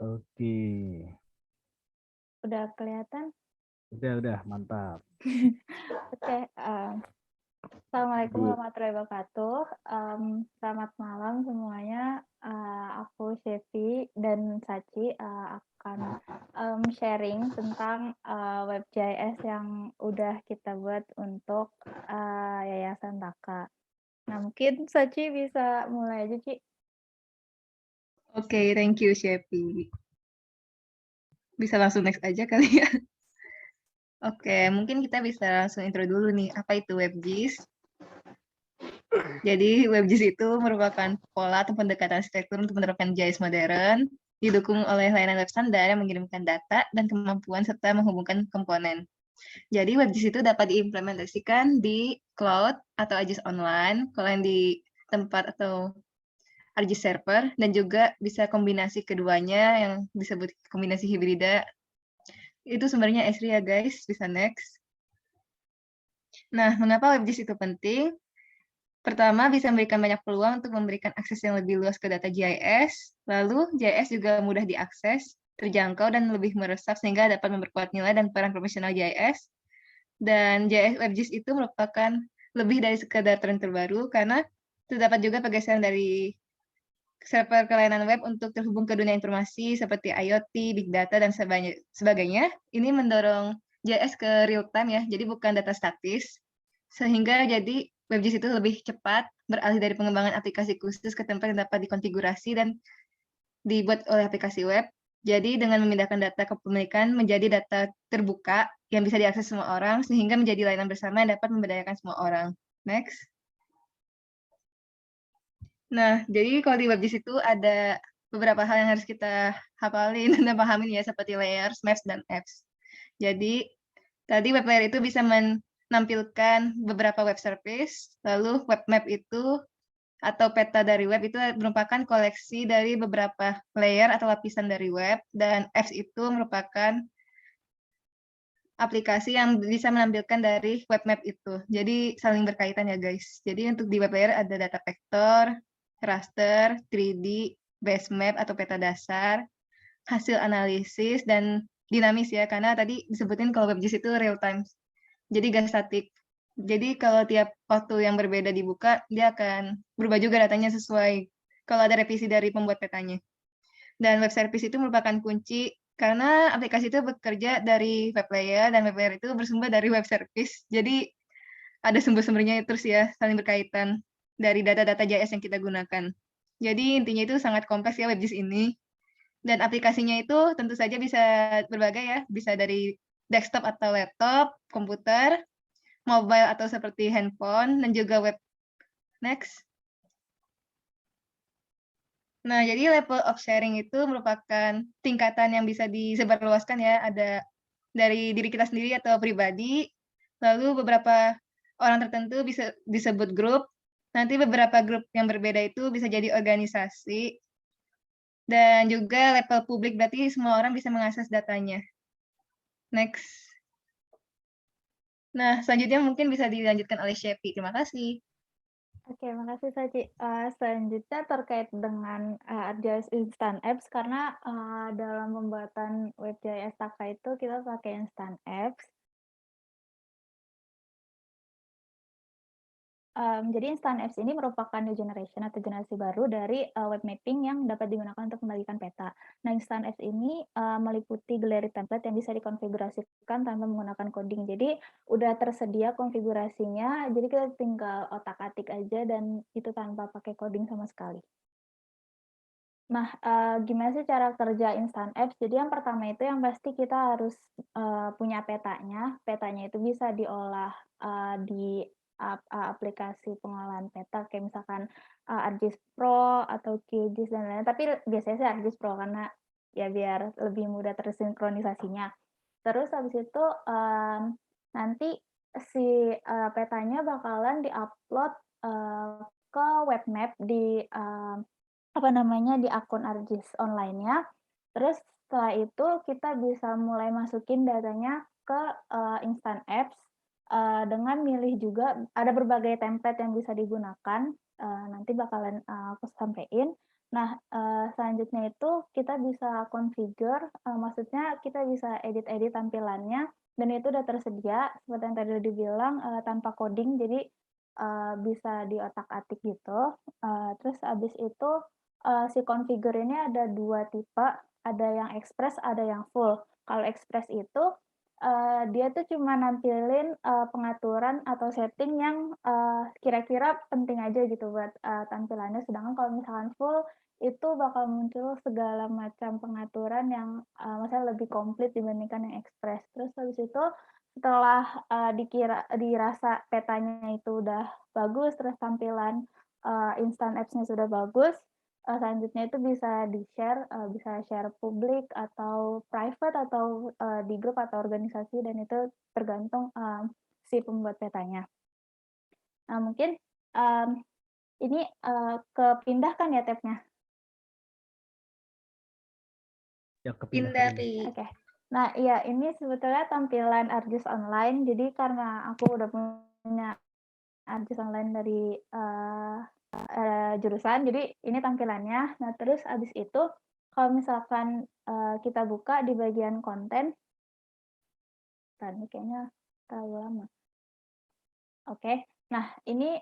Oke. Udah kelihatan? Udah, mantap. Oke, Assalamualaikum Bu. warahmatullahi wabarakatuh. Selamat malam semuanya. Aku Shevi dan Sachi akan sharing tentang WebJS yang udah kita buat untuk Yayasan Taka. Nah, mungkin Sachi bisa mulai aja, Ci. Oke, thank you, Shepi. Bisa langsung next aja kali ya. Oke, mungkin kita bisa langsung intro dulu nih, apa itu WebGIS? Jadi, WebGIS itu merupakan pola atau pendekatan arsitektur untuk menerapkan JS modern, didukung oleh layanan web standar yang mengirimkan data dan kemampuan serta menghubungkan komponen. Jadi, WebGIS itu dapat diimplementasikan di cloud atau AJAX online, kalau yang di tempat atau ArcGIS server, dan juga bisa kombinasi keduanya yang disebut kombinasi hibrida. Itu sumbernya Esri ya guys, bisa next. Nah, mengapa WebGIS itu penting? Pertama, bisa memberikan banyak peluang untuk memberikan akses yang lebih luas ke data GIS. Lalu, GIS juga mudah diakses, terjangkau, dan lebih meresap sehingga dapat memperkuat nilai dan peran profesional GIS. Dan WebGIS itu merupakan lebih dari sekedar tren terbaru karena terdapat juga pergeseran dari server ke layanan web untuk terhubung ke dunia informasi seperti IoT, Big Data, dan sebagainya. Ini mendorong JS ke real time ya, jadi bukan data statis. Sehingga jadi WebGIS itu lebih cepat, beralih dari pengembangan aplikasi khusus ke tempat yang dapat dikonfigurasi dan dibuat oleh aplikasi web. Jadi dengan memindahkan data kepemilikan menjadi data terbuka yang bisa diakses semua orang, sehingga menjadi layanan bersama yang dapat memberdayakan semua orang. Next. Nah, jadi kalau di WebGIS itu ada beberapa hal yang harus kita hafalin dan pahamin ya, seperti layers, maps, dan apps. Jadi, tadi web layer itu bisa menampilkan beberapa web service, lalu web map itu atau peta dari web itu merupakan koleksi dari beberapa layer atau lapisan dari web, dan apps itu merupakan aplikasi yang bisa menampilkan dari web map itu. Jadi saling berkaitan ya guys. Jadi untuk di web layer ada data vektor, raster, 3D, base map atau peta dasar, hasil analisis, dan dinamis ya, karena tadi disebutin kalau WebGIS itu real time. Jadi gak statik. Jadi kalau tiap waktu yang berbeda dibuka, dia akan berubah juga datanya sesuai kalau ada revisi dari pembuat petanya. Dan web service itu merupakan kunci karena aplikasi itu bekerja dari web layer dan web layer itu bersumber dari web service. Jadi ada sumber-sumbernya terus ya, saling berkaitan dari data-data JS yang kita gunakan. Jadi intinya itu sangat kompleks ya WebGIS ini. Dan aplikasinya itu tentu saja bisa berbagai ya, bisa dari desktop atau laptop, komputer, mobile atau seperti handphone, dan juga web. Next. Nah, jadi level of sharing itu merupakan tingkatan yang bisa disebarluaskan ya, ada dari diri kita sendiri atau pribadi, lalu beberapa orang tertentu bisa disebut grup, nanti beberapa grup yang berbeda itu bisa jadi organisasi, dan juga level publik berarti semua orang bisa mengakses datanya. Next. Nah, selanjutnya mungkin bisa dilanjutkan oleh Shepi. Terima kasih. Oke, makasih Sachi. Selanjutnya terkait dengan ArcGIS Instant Apps, karena dalam pembuatan WebJS Taka itu kita pakai Instant Apps. Jadi Instant Apps ini merupakan new generation atau generasi baru dari web mapping yang dapat digunakan untuk membagikan peta. Nah, Instant Apps ini meliputi galeri template yang bisa dikonfigurasikan tanpa menggunakan coding. Jadi udah tersedia konfigurasinya, jadi kita tinggal otak-atik aja dan itu tanpa pakai coding sama sekali. Nah, gimana sih cara kerja Instant Apps? Jadi yang pertama itu yang pasti kita harus punya petanya. Petanya itu bisa diolah di aplikasi pengolahan peta kayak misalkan ArcGIS Pro atau QGIS dan lain-lain. Tapi biasanya sih ArcGIS Pro karena ya biar lebih mudah tersinkronisasinya. Terus habis itu nanti si petanya bakalan diupload ke web map di di akun ArcGIS online-nya. Terus setelah itu kita bisa mulai masukin datanya ke Instant Apps dengan milih juga ada berbagai template yang bisa digunakan, nanti bakalan aku sampein. Nah, selanjutnya itu kita bisa configure, maksudnya kita bisa edit-edit tampilannya dan itu udah tersedia seperti yang tadi udah dibilang, tanpa coding jadi, bisa diotak-atik gitu. Terus abis itu, si configure ini ada 2 tipe, ada yang express, ada yang full. Kalau express itu, dia tuh cuma nampilin, pengaturan atau setting yang, kira-kira penting aja gitu buat, tampilannya, sedangkan kalau misalkan full, itu bakal muncul segala macam pengaturan yang, maksudnya lebih komplit dibandingkan yang express. Terus habis itu setelah, dirasa petanya itu udah bagus, terus tampilan, instant apps-nya sudah bagus, selanjutnya itu bisa di-share, bisa share publik atau private atau, di grup atau organisasi dan itu tergantung, si pembuat petanya. Nah mungkin, ini, kepindahkan ya tab-nya? Yang Pindah, kepindah ini. Pi. Oke. Nah, iya ini sebetulnya tampilan ArJus Online. Jadi karena aku udah punya ArJus Online dari, jurusan, jadi ini tampilannya. Nah, terus abis itu kalau misalkan, kita buka di bagian konten ini kayaknya terlalu lama. Oke. Nah, ini,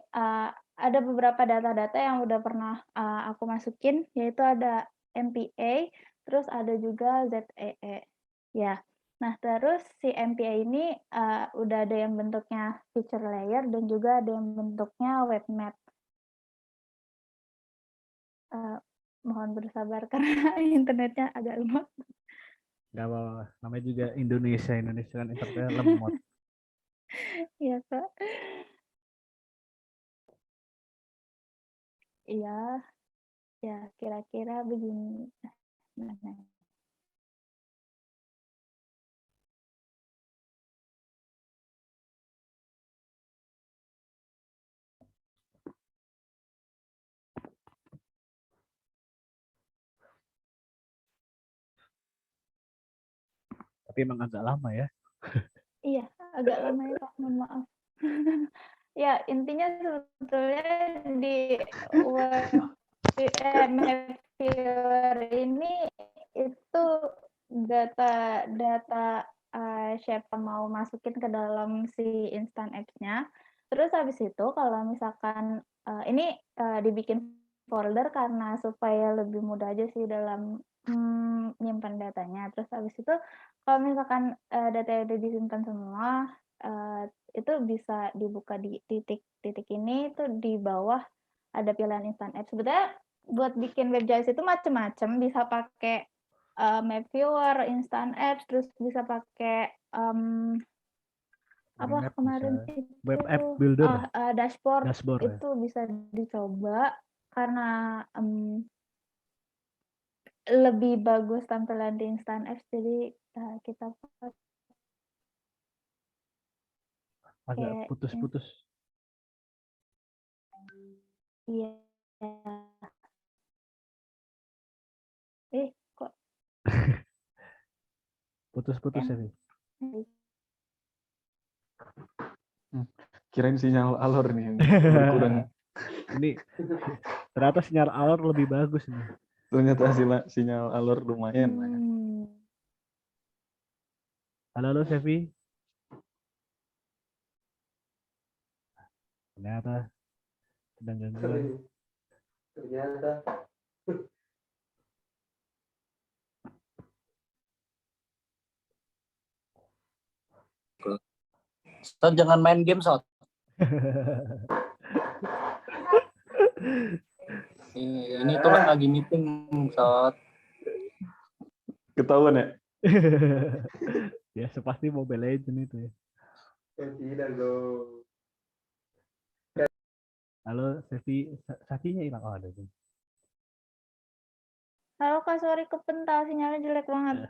ada beberapa data-data yang udah pernah, aku masukin, yaitu ada MPA, terus ada juga ZEE. Ya. Nah, terus si MPA ini, udah ada yang bentuknya feature layer dan juga ada yang bentuknya web map. Mohon bersabar karena internetnya agak lemot. Nggak apa-apa. Namanya juga Indonesia kan internetnya lemot. Iya, Kak. Iya. Ya, kira-kira begini. Nah. Tapi emang agak lama ya. Iya, agak lama ya, Kak, mohon maaf. Ya, intinya sebetulnya di map viewer ini itu data siapa mau masukin ke dalam si instant apps-nya. Terus habis itu kalau misalkan, ini, dibikin folder karena supaya lebih mudah aja sih dalam, nyimpen datanya. Terus habis itu kalau misalkan, datanya udah disimpan semua, eee, itu bisa dibuka di titik ini, itu di bawah ada pilihan instant apps. Sebetulnya buat bikin WebJS itu macem-macem, bisa pakai, map viewer, instant apps, terus bisa pakai, apa Map kemarin bisa. itu, Web app builder. dashboard, Dashboard ya. itu bisa dicoba karena, lebih bagus tampilan di instant apps, jadi, kita Agak pakai putus-putus. iya. Kok Putus-putus ya. yang Kirain sinyal alor nih yang berkurang. Ini ternyata sinyal alor lebih bagus nih. Ternyata sinyal alor lumayan lah ya. Halo Sevi. Ternyata sedang gangguan. Ternyata Ustaz jangan main game, Sot. Ini tuh lagi meeting, Sot. Ketahuan ya? Ya sepasti Mobile Legends itu ya. tidak dong. Halo Sevi, Sakinya hilang. Oh, ada tuh. Halo Kak, sorry kepental, sinyalnya jelek banget.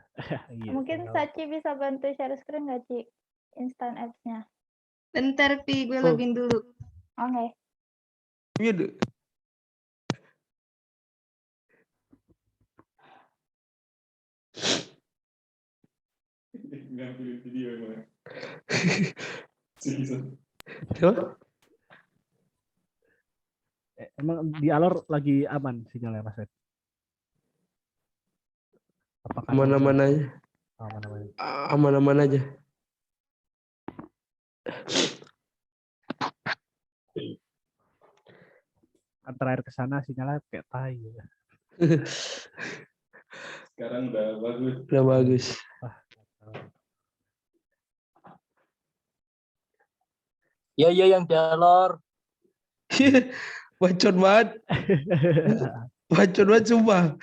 Iya, Mungkin sinyal. Saci bisa bantu share screen nggak, Ci? Instant apps-nya. Bentar, Pi, gue login dulu. Oke. Iya deh. Ngambil video emang. Emang di alor lagi aman sinyalnya Mas Ed? Apakah Aman-aman normal? aja. Aman-aman. Aman-aman aja. Kan terakhir ke sana sinyalnya kayak tai gitu. Sekarang udah bagus. Udah bagus. Wah, Iya yang dialor. Bacot banget. Bacot banget sumpah.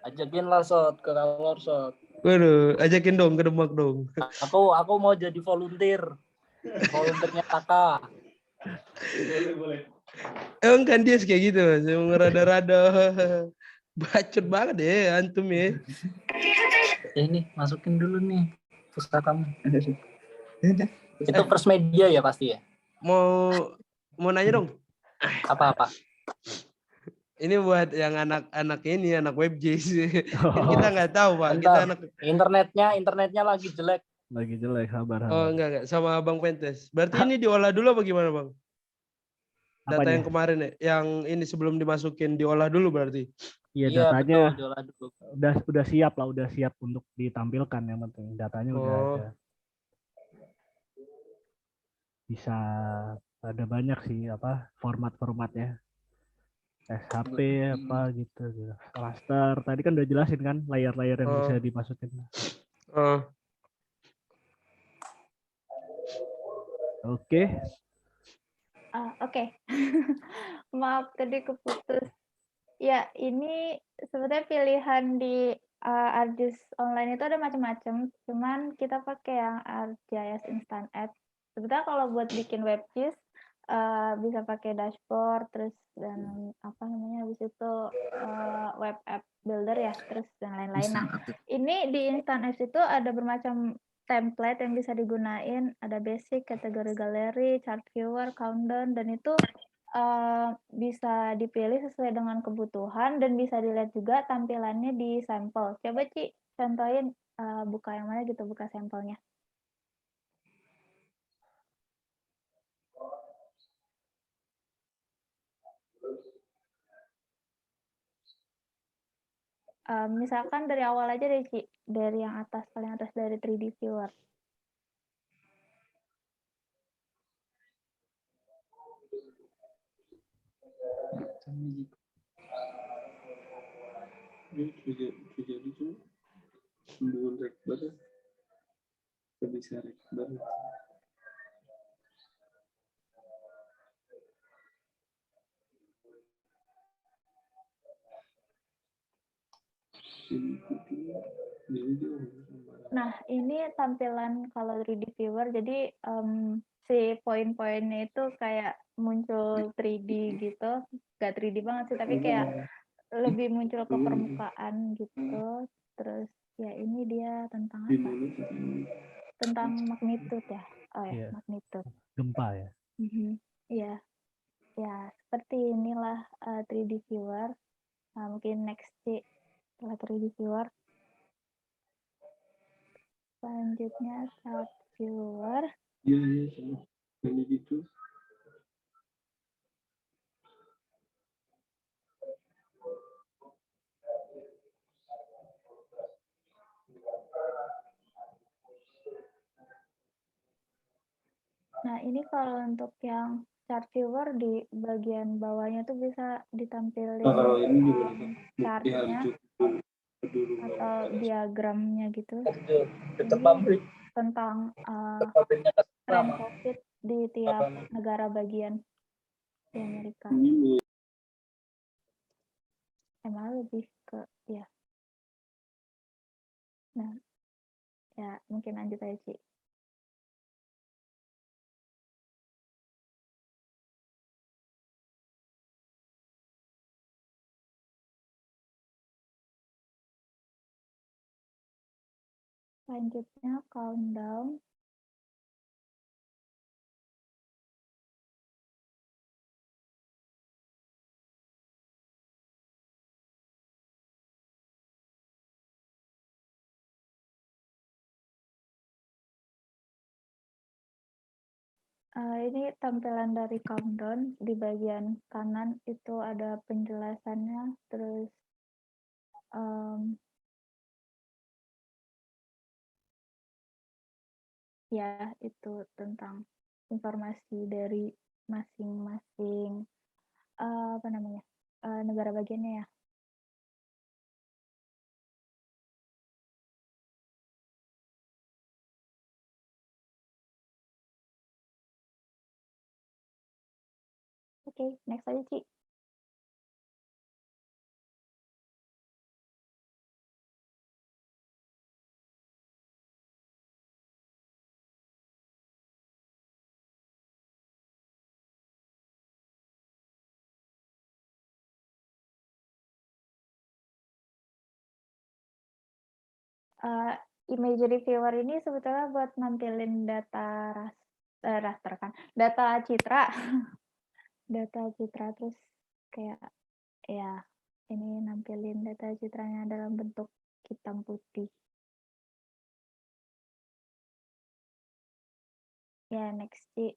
Ajakin lah Sot ke Kalor Sot. Waduh, ajakin dong ke Demak dong. Aku mau jadi volunteer. Volunteernya Taka. Boleh. Emang kan dia kayak gitu, Mas. Emang rada-rada bacot banget ya antum ya. Ini masukin dulu nih pustakamu. Itu First Media ya pasti ya. Mau nanya dong. Apa-apa? Ini buat yang anak-anak ini, anak webjs. Kan Oh, kita nggak tahu, Pak. Kita Bentar. anak Internetnya lagi jelek. lagi jelek, sabar. enggak sama Abang Pentes. Berarti ini diolah dulu apa gimana, Bang? Data Apanya? yang kemarin ya, yang ini sebelum dimasukin diolah dulu berarti. Iya, datanya betul, diolah dulu. udah siap lah, udah siap untuk ditampilkan, yang penting datanya udah ada. Bisa ada banyak sih format-formatnya. SHP apa gitu. Cluster tadi kan udah jelasin kan layer-layer yang bisa dimasukin. Oke. Oke. Maaf tadi keputus. Ya, ini sebenarnya pilihan di ArcGIS online itu ada macam-macam. Cuman kita pakai yang ArcGIS Instant App. Sebetulnya kalau buat bikin WebGIS bisa pakai dashboard, terus dan apa namanya habis itu web app builder ya, terus dan lain-lain. Nah, ini di Instant Apps itu ada bermacam template yang bisa digunain. Ada basic, kategori galeri, chart viewer, countdown, dan itu bisa dipilih sesuai dengan kebutuhan dan bisa dilihat juga tampilannya di sampel. Coba Ci, contohin buka yang mana gitu, buka sampelnya. Misalkan dari awal aja deh Ci, dari yang atas, paling atas dari 3D viewer. Jadi tuh belum rekbar, bisa rekbar. Nah, ini tampilan kalau 3D viewer, jadi si poin-poinnya itu kayak muncul 3D gitu, nggak 3D banget sih, tapi kayak lebih muncul ke permukaan gitu. Terus ya ini dia tentang apa? Tentang magnitude ya. Oh ya, Iya. magnitude. Gempa ya. Iya. Ya, seperti inilah 3D viewer. Nah, mungkin next sih setelah 3D viewer. Selanjutnya chart viewer. Iya, sama. Ini gitu. Nah, ini kalau untuk yang chart viewer di bagian bawahnya tuh bisa ditampilin chartnya atau diagramnya gitu. Jadi tentang tren COVID di tiap negara bagian di Amerika. Emang lebih ke ya. Nah, ya mungkin lanjut aja Ci. Selanjutnya countdown. Ini tampilan dari countdown. Di bagian kanan itu ada penjelasannya, terus Ya, itu tentang informasi dari masing-masing negara bagiannya ya. Oke, next aja, Ci. Imagery viewer ini sebetulnya buat nampilin data raster kan, data citra, data citra terus kayak ya ini nampilin data citranya dalam bentuk hitam putih. Ya, next, Ci.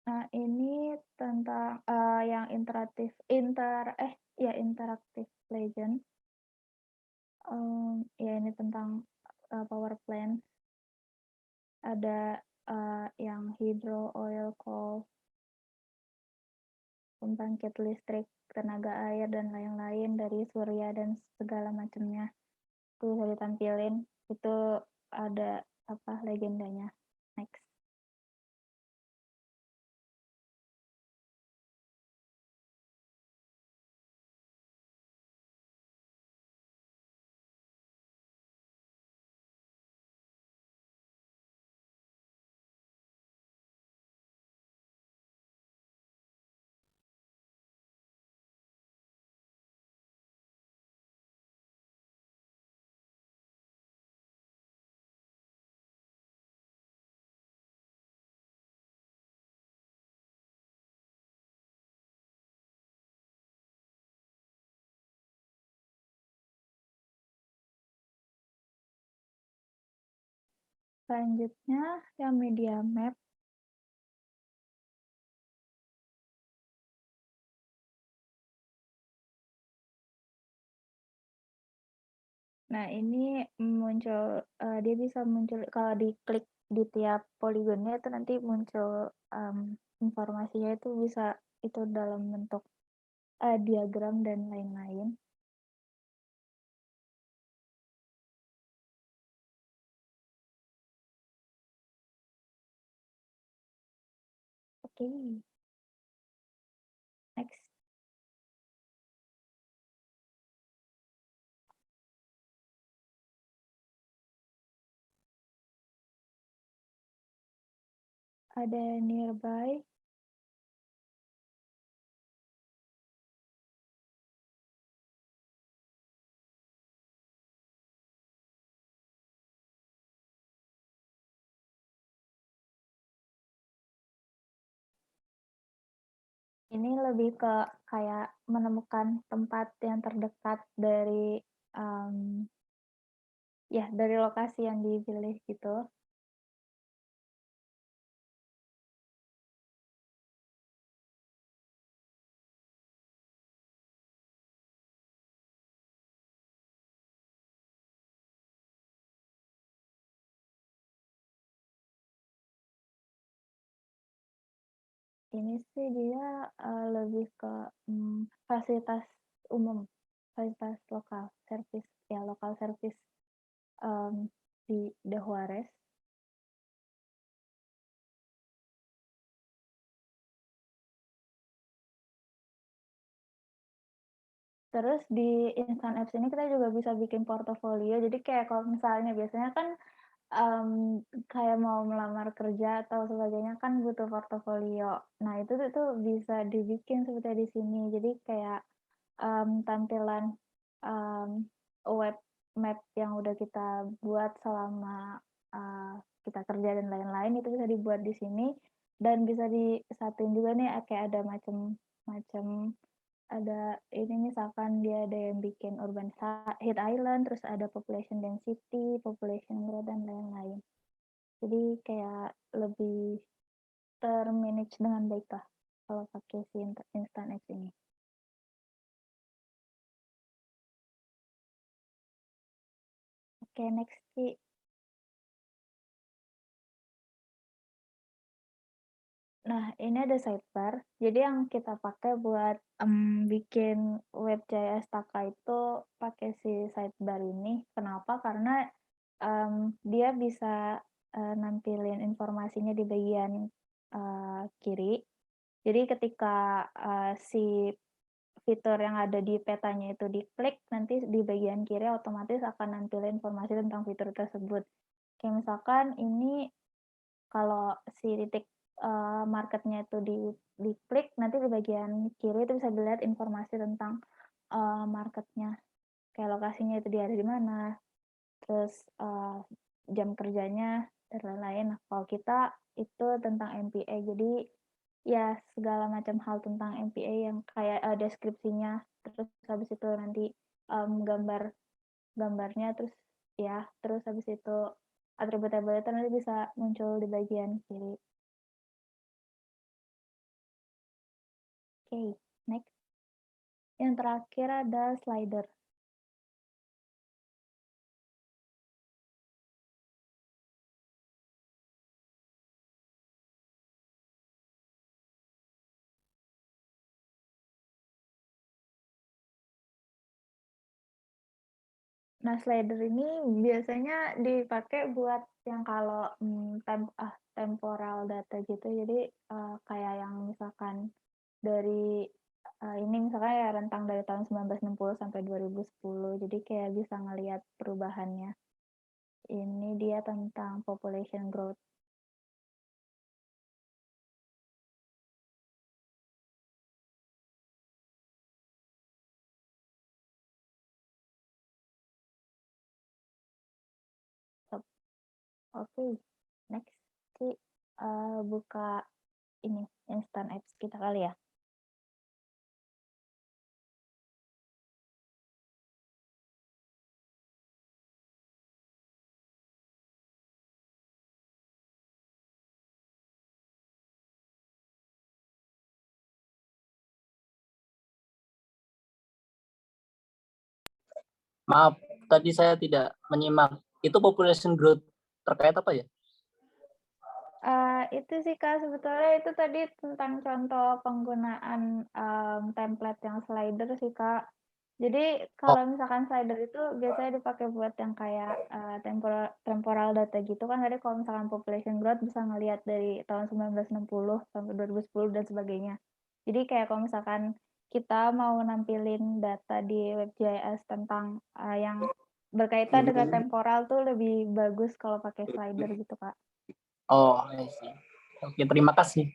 Nah, ini tentang yang interactive legend. Ya ini tentang power plant. Ada yang hydro, oil, coal, pembangkit listrik, tenaga air dan lain-lain dari surya dan segala macamnya. Itu bisa ditampilin. Itu ada legendanya. Next. Selanjutnya yang media map. Nah, ini dia bisa muncul kalau diklik di tiap poligonnya itu nanti muncul informasinya itu bisa itu dalam bentuk diagram dan lain-lain. Oke. Next. Ada nearby. Ini lebih ke kayak menemukan tempat yang terdekat dari dari lokasi yang dipilih gitu. Ini sih dia lebih ke fasilitas umum, fasilitas lokal, lokal service di The Juarez. Terus di Instant Apps ini kita juga bisa bikin portofolio. Jadi kayak kalau misalnya biasanya kan kayak mau melamar kerja atau sebagainya kan butuh portofolio. Nah, itu tuh bisa dibikin seperti di sini. Jadi kayak tampilan web map yang udah kita buat selama kita kerja dan lain-lain itu bisa dibuat di sini dan bisa disatuin juga nih kayak ada macam macam ada ini misalkan dia ada yang bikin urban heat island, terus ada population density, population growth dan lain-lain. Jadi kayak lebih termanage dengan baik lah kalau pakai si Instant Apps ini. Oke, next Ci. Nah, ini ada sidebar. Jadi yang kita pakai buat bikin web.js Taka itu pakai si sidebar ini. Kenapa? Karena dia bisa nampilin informasinya di bagian kiri. Jadi ketika si fitur yang ada di petanya itu diklik, nanti di bagian kiri otomatis akan nampilin informasi tentang fitur tersebut. Kayak misalkan ini kalau si titik marketnya itu diklik, nanti di bagian kiri itu bisa dilihat informasi tentang marketnya, kayak lokasinya itu dia ada di mana, terus jam kerjanya dan lain-lain. Nah, kalau kita itu tentang MPA, jadi ya segala macam hal tentang MPA yang kayak deskripsinya, terus habis itu nanti gambarnya, terus habis itu atribut-atribut itu nanti bisa muncul di bagian kiri. Oke, next. Yang terakhir ada slider. Nah, slider ini biasanya dipakai buat yang kalau temporal data gitu. Jadi kayak yang misalkan dari ini misalkan ya rentang dari tahun 1960 sampai 2010. Jadi kayak bisa ngelihat perubahannya. Ini dia tentang population growth. Oke, next Ci buka ini Instant Apps kita kali ya. Maaf, tadi saya tidak menyimak. Itu population growth terkait apa ya? Itu sih Kak, sebetulnya itu tadi tentang contoh penggunaan template yang slider sih Kak. Jadi kalau misalkan slider itu biasanya dipakai buat yang kayak temporal data gitu kan. Tadi kalau misalkan population growth bisa ngelihat dari tahun 1960 sampai 2010 dan sebagainya. Jadi kayak kalau misalkan kita mau nampilin data di WebGIS tentang yang berkaitan dengan temporal tuh lebih bagus kalau pakai slider gitu Kak. Oh, I see. Oke, terima kasih.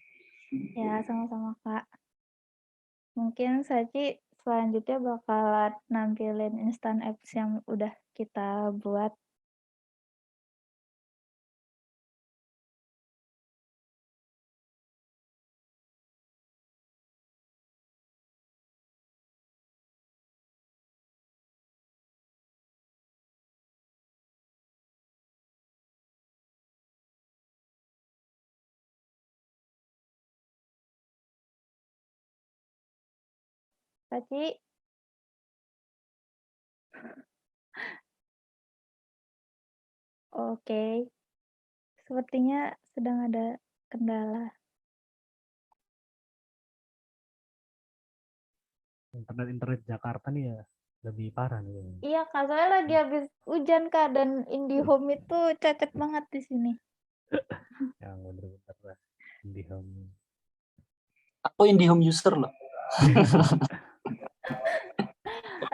Ya, sama-sama Kak. Mungkin Saci selanjutnya bakalan nampilin Instant Apps yang udah kita buat. Saci, oke. Sepertinya sedang ada kendala. Internet Jakarta nih ya lebih parah nih. Iya Kak, soalnya lagi habis hujan Kak, dan IndiHome itu cacat banget di sini. Yang bener-bener IndiHome. Aku IndiHome user loh.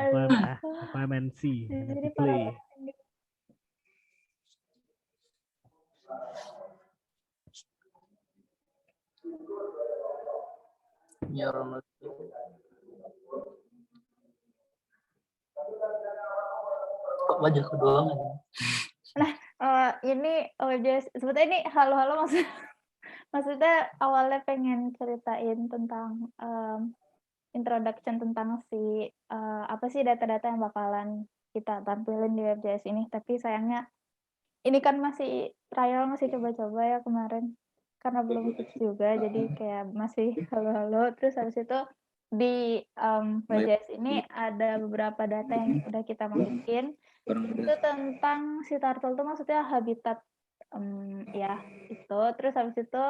Apa MNC, Jadi Play. Ya, kok wajahku doang aja. Nah, ini sebetulnya ini halo-halo maksudnya awalnya pengen ceritain tentang introduction tentang si apa sih data-data yang bakalan kita tampilin di WebJS ini. Tapi sayangnya ini kan masih trial, masih coba-coba ya kemarin. Karena belum fix juga, jadi kayak masih halo-halo. Terus habis itu di WebJS ini ada beberapa data yang udah kita masukin. Itu tentang si turtle itu maksudnya habitat ya itu. Terus habis itu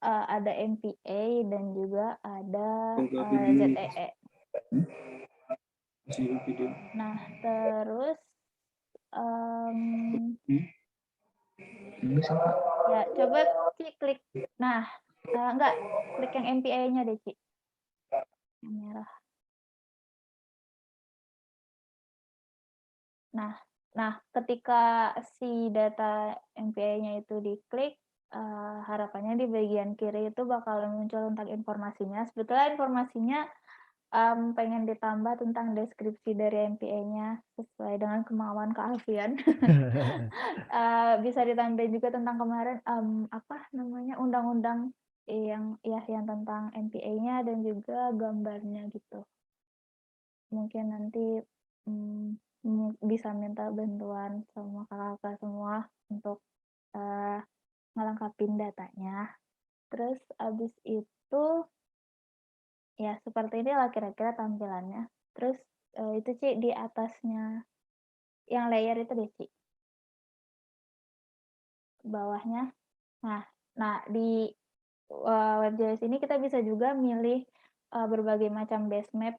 ada MPA dan juga ada ZEE. Nah, terus ya coba Ci klik. Nah, enggak, klik yang MPA-nya deh, Ci. Yang merah. Nah, ketika si data MPA-nya itu diklik, harapannya di bagian kiri itu bakalan muncul tentang informasinya. Sebetulnya informasinya pengen ditambah tentang deskripsi dari MPA-nya sesuai dengan kemauan Kak Alfian. Bisa ditambahin juga tentang kemarin apa namanya undang-undang yang tentang MPA-nya dan juga gambarnya gitu. Mungkin nanti bisa minta bantuan sama kakak-kakak semua untuk ngelengkapin datanya. Terus abis itu ya seperti inilah kira-kira tampilannya. Terus itu Ci di atasnya yang layer itu deh Ci. Bawahnya. Nah di WebJS ini kita bisa juga milih berbagai macam base map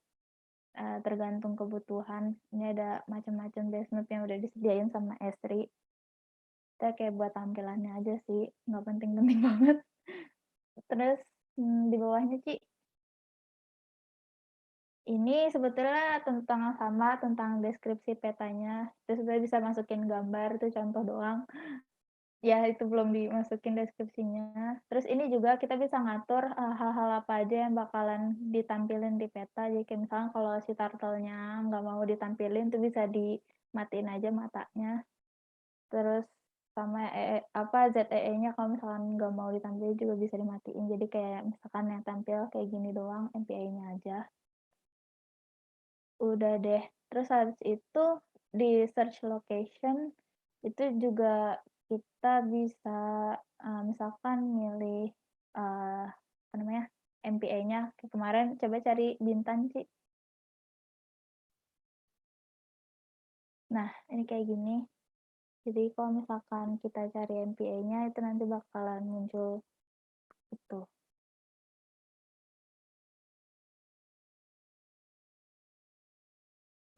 tergantung kebutuhan. Ini ada macam-macam base map yang udah disediain sama Esri. Kita kayak buat tampilannya aja sih, nggak penting-penting banget. Terus di bawahnya Ci, ini sebetulnya tentang deskripsi petanya. Terus kita bisa masukin gambar, itu contoh doang. Ya itu belum dimasukin deskripsinya. Terus ini juga kita bisa ngatur hal-hal apa aja yang bakalan ditampilin di peta. Jadi kayak misalnya kalau si turtle-nya nggak mau ditampilin itu bisa dimatiin aja matanya. Terus sama ZEE-nya kalau misalkan nggak mau ditampilin juga bisa dimatiin. Jadi kayak misalkan yang tampil kayak gini doang, MPA-nya aja. Udah deh. Terus habis itu di search location itu juga kita bisa misalkan milih apa namanya MPA-nya. Kemarin coba cari Bintan Ci. Nah ini kayak gini. Jadi kalau misalkan kita cari MPA-nya itu nanti bakalan muncul itu.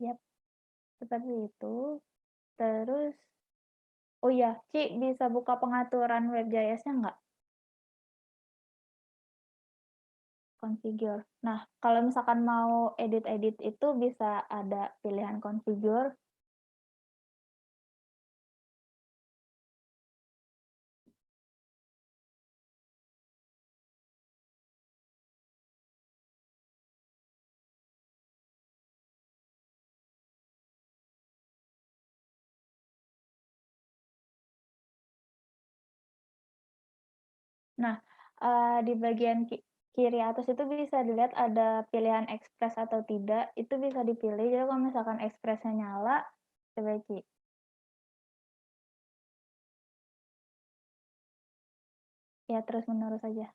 Yap, seperti itu. Terus, oh ya, Ci bisa buka pengaturan WebJS-nya nggak? Configure. Nah, kalau misalkan mau edit-edit itu bisa ada pilihan configure. Nah, di bagian kiri atas itu bisa dilihat ada pilihan express atau tidak. Itu bisa dipilih. Jadi kalau misalkan expressnya nyala, coba Ci. Ya, terus menerus saja.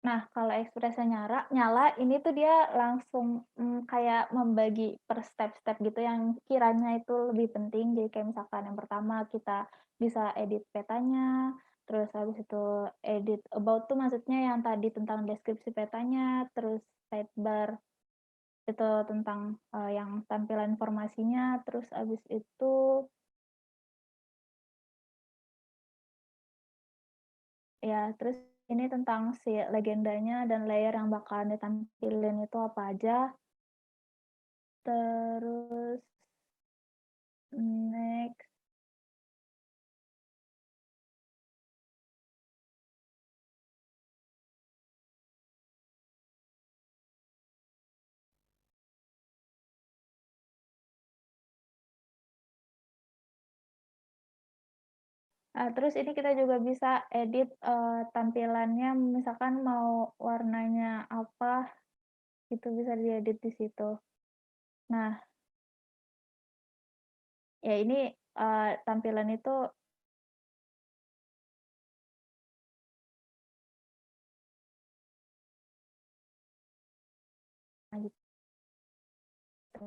Nah, kalau ekspresnya nyala, ini tuh dia langsung kayak membagi per step-step gitu yang kiranya itu lebih penting. Jadi kayak misalkan yang pertama kita bisa edit petanya, terus habis itu edit about tuh maksudnya yang tadi tentang deskripsi petanya, terus sidebar itu tentang yang tampilan informasinya, terus habis itu ya terus ini tentang si legendanya dan layer yang bakalan ditampilin itu apa aja. Terus next Terus ini kita juga bisa edit tampilannya, misalkan mau warnanya apa, itu bisa diedit di situ. Nah, ya ini tampilan itu gitu.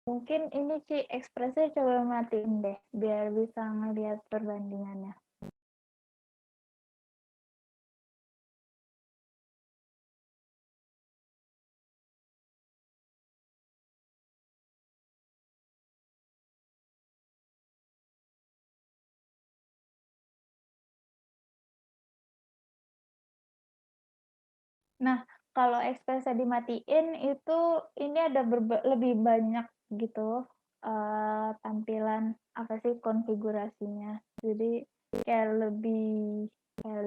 Mungkin ini Ci, Express-nya coba matiin deh, biar bisa ngelihat perbandingannya. Nah, kalau Express-nya dimatiin itu ini ada lebih banyak gitu tampilan apa sih konfigurasinya. Jadi kayak lebih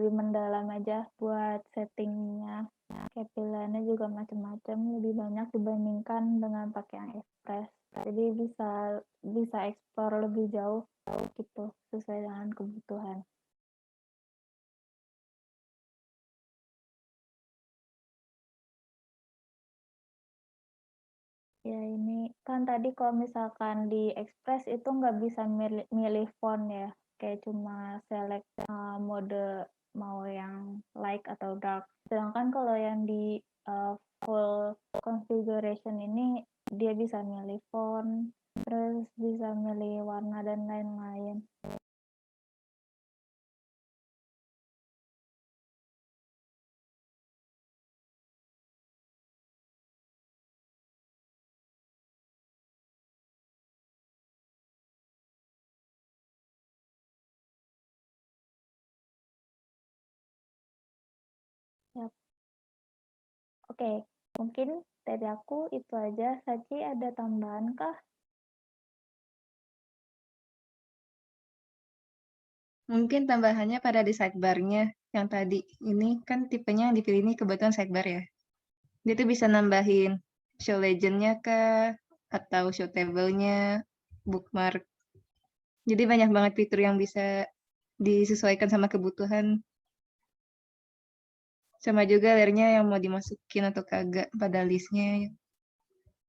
mendalam aja buat settingnya. Kayak pilihannya juga macam-macam, lebih banyak dibandingkan dengan pakai yang Express. Jadi bisa explore lebih jauh gitu sesuai dengan kebutuhan. Ya ini kan tadi kalau misalkan di Express itu nggak bisa milih font ya, kayak cuma select mode mau yang light atau dark. Sedangkan kalau yang di full configuration ini dia bisa milih font, terus bisa milih warna dan lain-lain. Ya. Oke, mungkin dari aku itu aja. Sachi ada tambahan kah? Mungkin tambahannya pada di sidebar-nya yang tadi ini kan tipenya yang dipilih ini kebetulan sidebar ya. Dia tuh bisa nambahin show legend-nya kah atau show table-nya, bookmark. Jadi banyak banget fitur yang bisa disesuaikan sama kebutuhan. Sama juga layernya yang mau dimasukin atau kagak pada listnya.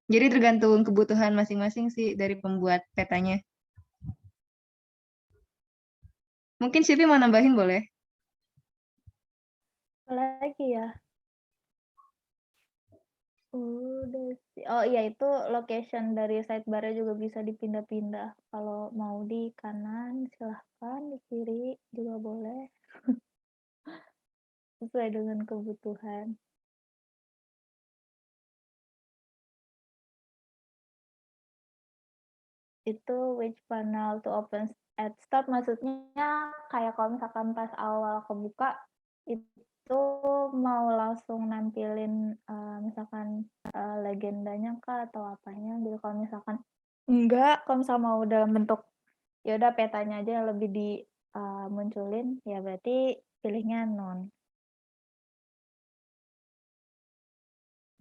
Jadi tergantung kebutuhan masing-masing sih dari pembuat petanya. Mungkin Sipi mau nambahin boleh? Apa lagi ya? Udah sih. Oh iya itu location dari sidebar-nya juga bisa dipindah-pindah. Kalau mau di kanan silahkan, di kiri juga boleh. Sesuai dengan kebutuhan. Itu which panel to open at start, maksudnya kayak kalau misalkan pas awal kebuka itu mau langsung nampilin misalkan legendanya kah atau apanya gitu. Kalau misalkan enggak, kalau misalkan mau dalam bentuk ya udah petanya aja yang lebih munculin, ya berarti pilihnya non.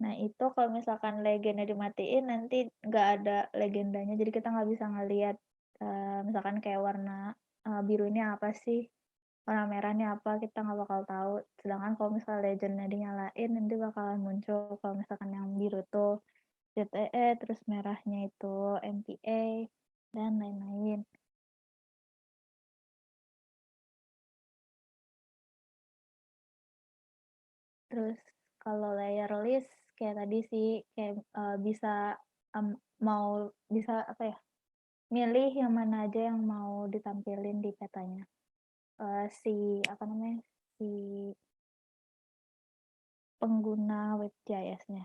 Nah itu kalau misalkan legenda dimatiin nanti nggak ada legendanya, jadi kita nggak bisa ngelihat misalkan kayak warna biru ini apa sih, warna merahnya apa, kita nggak bakal tahu. Sedangkan kalau misalnya legendnya dinyalain nanti bakalan muncul kalau misalkan yang biru tuh ZTE, terus merahnya itu MPA dan lain-lain. Terus kalau layer list kayak tadi sih kayak bisa mau bisa apa ya, milih yang mana aja yang mau ditampilin di petanya. Si apa namanya, si pengguna WebJS-nya.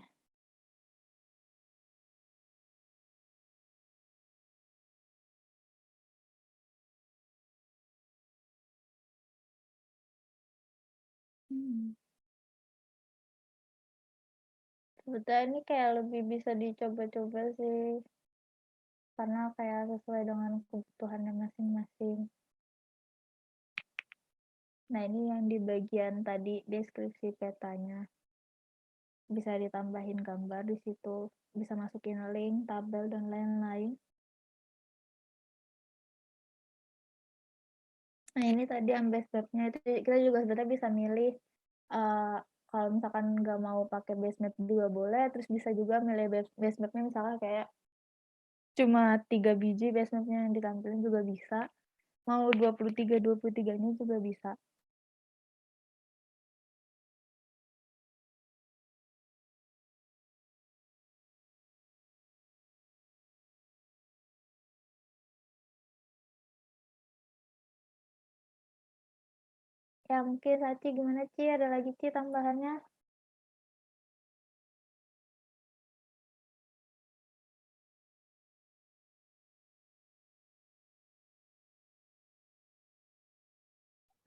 Hmm. Sebetulnya ini kayak lebih bisa dicoba-coba sih, karena kayak sesuai dengan kebutuhannya masing-masing. Nah ini yang di bagian tadi deskripsi petanya. Bisa ditambahin gambar di situ, bisa masukin link, tabel, dan lain-lain. Nah, ini tadi yang base map-nya itu kita juga sebenarnya bisa milih kalau misalkan nggak mau pakai base map juga boleh, terus bisa juga milih base map-nya misalkan kayak cuma 3 biji base map-nya yang ditampilin juga bisa. Mau 23-23-nya juga bisa. Ya mungkin Saci gimana Ci? Ada lagi Ci tambahannya?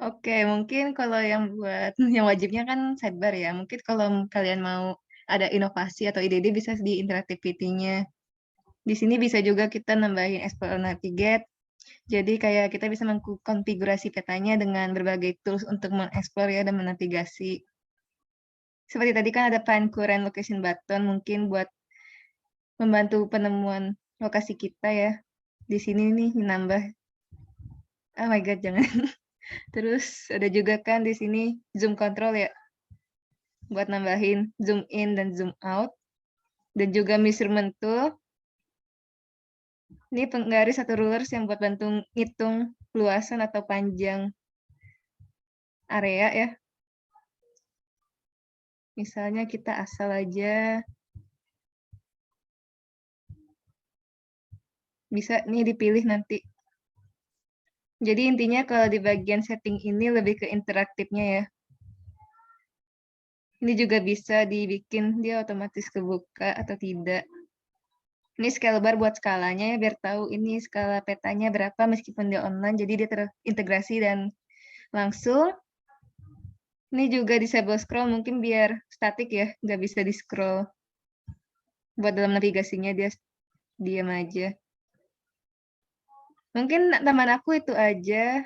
Oke, mungkin kalau yang buat yang wajibnya kan sidebar ya. Mungkin kalau kalian mau ada inovasi atau ide-ide bisa di interactivity-nya. Di sini bisa juga kita nambahin Explore Navigate. Jadi kayak kita bisa mengkonfigurasi petanya dengan berbagai tools untuk mengeksplor ya dan menavigasi. Seperti tadi kan ada Find Current Location button mungkin buat membantu penemuan lokasi kita ya. Di sini nih nambah. Oh my god, jangan. Terus ada juga kan di sini zoom control ya, buat nambahin zoom in dan zoom out. Dan juga measurement tool. Ini penggaris atau rulers yang buat bantu ngitung luasan atau panjang area ya. Misalnya kita asal aja bisa nih dipilih nanti. Jadi intinya kalau di bagian setting ini lebih ke interaktifnya ya. Ini juga bisa dibikin dia otomatis kebuka atau tidak. Ini scale bar buat skalanya ya, biar tahu ini skala petanya berapa meskipun dia online, jadi dia terintegrasi dan langsung. Ini juga disable scroll, mungkin biar statik ya, nggak bisa di-scroll. Buat dalam navigasinya dia diam aja. Mungkin teman aku itu aja.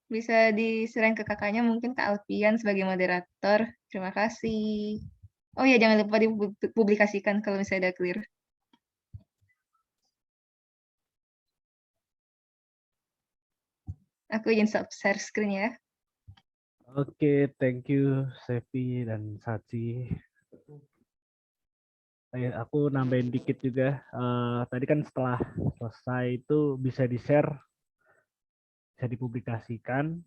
Bisa diserang ke kakaknya, mungkin Kak Alfian sebagai moderator. Terima kasih. Oh ya, jangan lupa dipublikasikan kalau misalnya udah clear. Aku izin stop share screen ya. Oke, thank you Sevi dan Saci. Aku nambahin dikit juga. Tadi kan setelah selesai itu bisa di-share, bisa dipublikasikan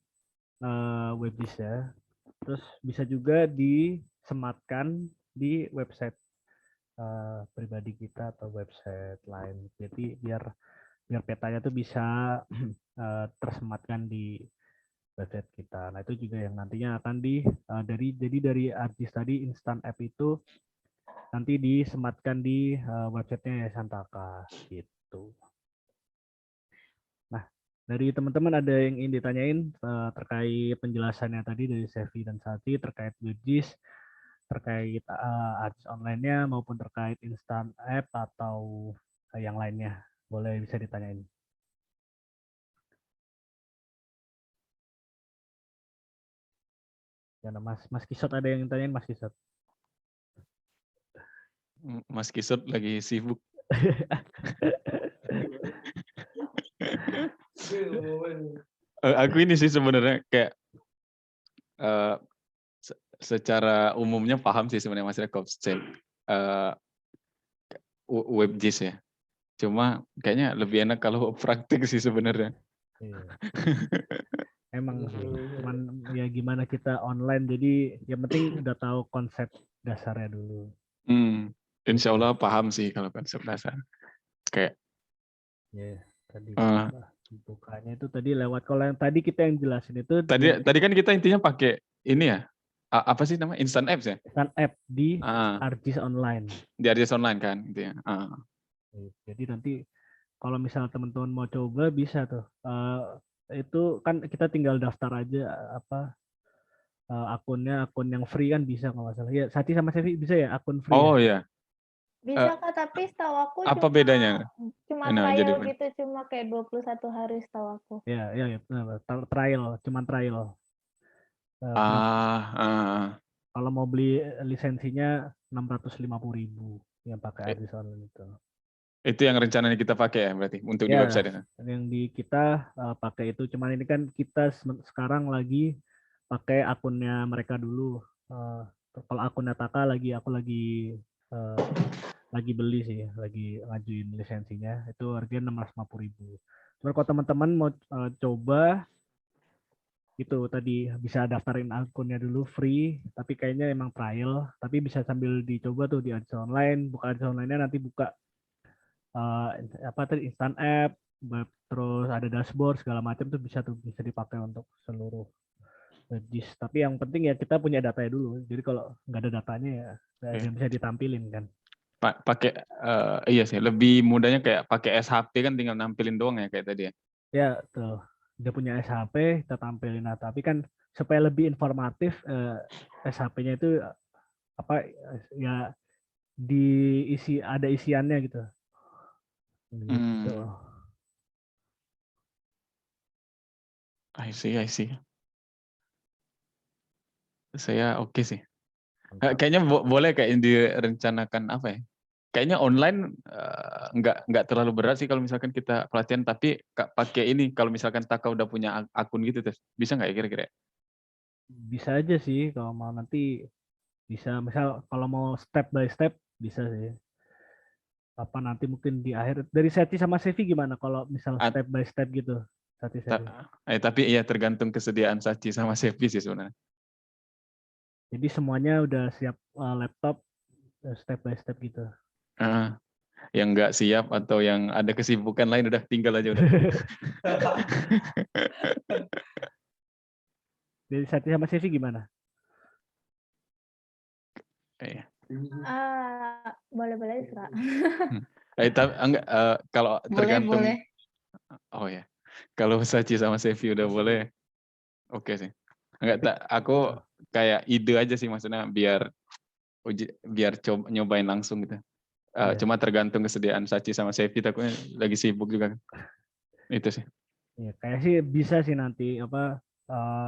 webdisk ya. Terus bisa juga disematkan di website pribadi kita atau website lain. Jadi biar petanya tuh bisa tersematkan di website kita. Nah itu juga yang nantinya akan dari artis tadi instant app itu nanti disematkan di websitenya Yayasan Taka gitu. Nah dari teman-teman ada yang ingin ditanyain terkait penjelasannya tadi dari Sevi dan Sati terkait WebGIS, terkait artis online-nya maupun terkait instant app atau yang lainnya, boleh bisa ditanyain. Ya, Mas Kisot ada yang tanyain Mas Kisot? Mas Kisot lagi sibuk. Aku ini sih sebenarnya kayak secara umumnya paham sih sebenarnya Mas Rekopscek WebGIS ya. Cuma kayaknya lebih enak kalau praktik sih sebenarnya. Iya. Emang sih, cuman ya gimana kita online, jadi yang penting udah tahu konsep dasarnya dulu. Insya Allah paham sih kalau konsep dasar. Kayak ya tadi bukanya itu tadi lewat, kalau yang tadi kita yang jelasin itu tadi kan kita intinya pakai ini ya, apa sih namanya, instant apps ya, instant app di ArcGIS online, di ArcGIS online kan gitu ya. Jadi nanti kalau misalnya teman-teman mau coba bisa tuh, itu kan kita tinggal daftar aja akunnya, akun yang free kan bisa kalau nggak salah ya. Sati sama Sevi bisa ya akun free? Oh ya? Bisa Kak, tapi setahu aku apa bedanya? Cuma trial gitu, cuma kayak 21 hari setahu aku. Ya, trial, cuma trial. Kalau mau beli lisensinya 650.000 yang pakai ArcGIS online itu. Itu yang rencananya kita pakai ya berarti untuk di Ya, website ya. yang di kita pakai itu. Cuman ini kan kita sekarang lagi pakai akunnya mereka dulu. Kalau akunnya Taka aku lagi beli sih, lagi ngajuin lisensinya. Itu harganya 650.000. Cuman kalau teman-teman mau coba itu tadi bisa daftarin akunnya dulu free, tapi kayaknya emang trial, tapi bisa sambil dicoba tuh di Ads Online, buka Ads Online-nya nanti buka apa tadi instant app, terus ada dashboard segala macam tuh bisa dipakai untuk seluruh JIS. Tapi yang penting ya kita punya datanya dulu. Jadi kalau nggak ada datanya ya nggak ada yang bisa ditampilin kan. Pakai iya sih, lebih mudahnya kayak pakai SHP kan tinggal nampilin doang ya kayak tadi ya. Ya tuh dia punya SHP kita tampilin. Nah tapi kan supaya lebih informatif SHP-nya itu apa ya ada isiannya gitu. Gitu. I see. Saya oke sih. Kayaknya boleh kayak direncanakan apa ya? Kayaknya online nggak terlalu berat sih kalau misalkan kita pelatihan, tapi pakai ini kalau misalkan Taka udah punya akun gitu terus bisa nggak ya kira-kira? Bisa aja sih kalau mau nanti bisa misal kalau mau step by step bisa sih. Apa nanti mungkin di akhir dari Seti sama Sevi gimana kalau misal step by step gitu Seti Sevi. Tapi iya tergantung kesediaan Sachi sama Sevi sih sebenarnya. Jadi semuanya udah siap laptop step by step gitu. Yang nggak siap atau yang ada kesibukan lain udah tinggal aja udah. Dari Seti sama Sevi gimana? Boleh Kak. Enggak, kalau tergantung. Boleh. Oh ya, kalau Sachi sama Sevi udah boleh, oke sih. Enggak, aku kayak ide aja sih maksudnya biar coba nyobain langsung gitu. Cuma tergantung kesediaan Sachi sama Sevi, takutnya lagi sibuk juga. Itu sih. Ya, kayak sih bisa sih nanti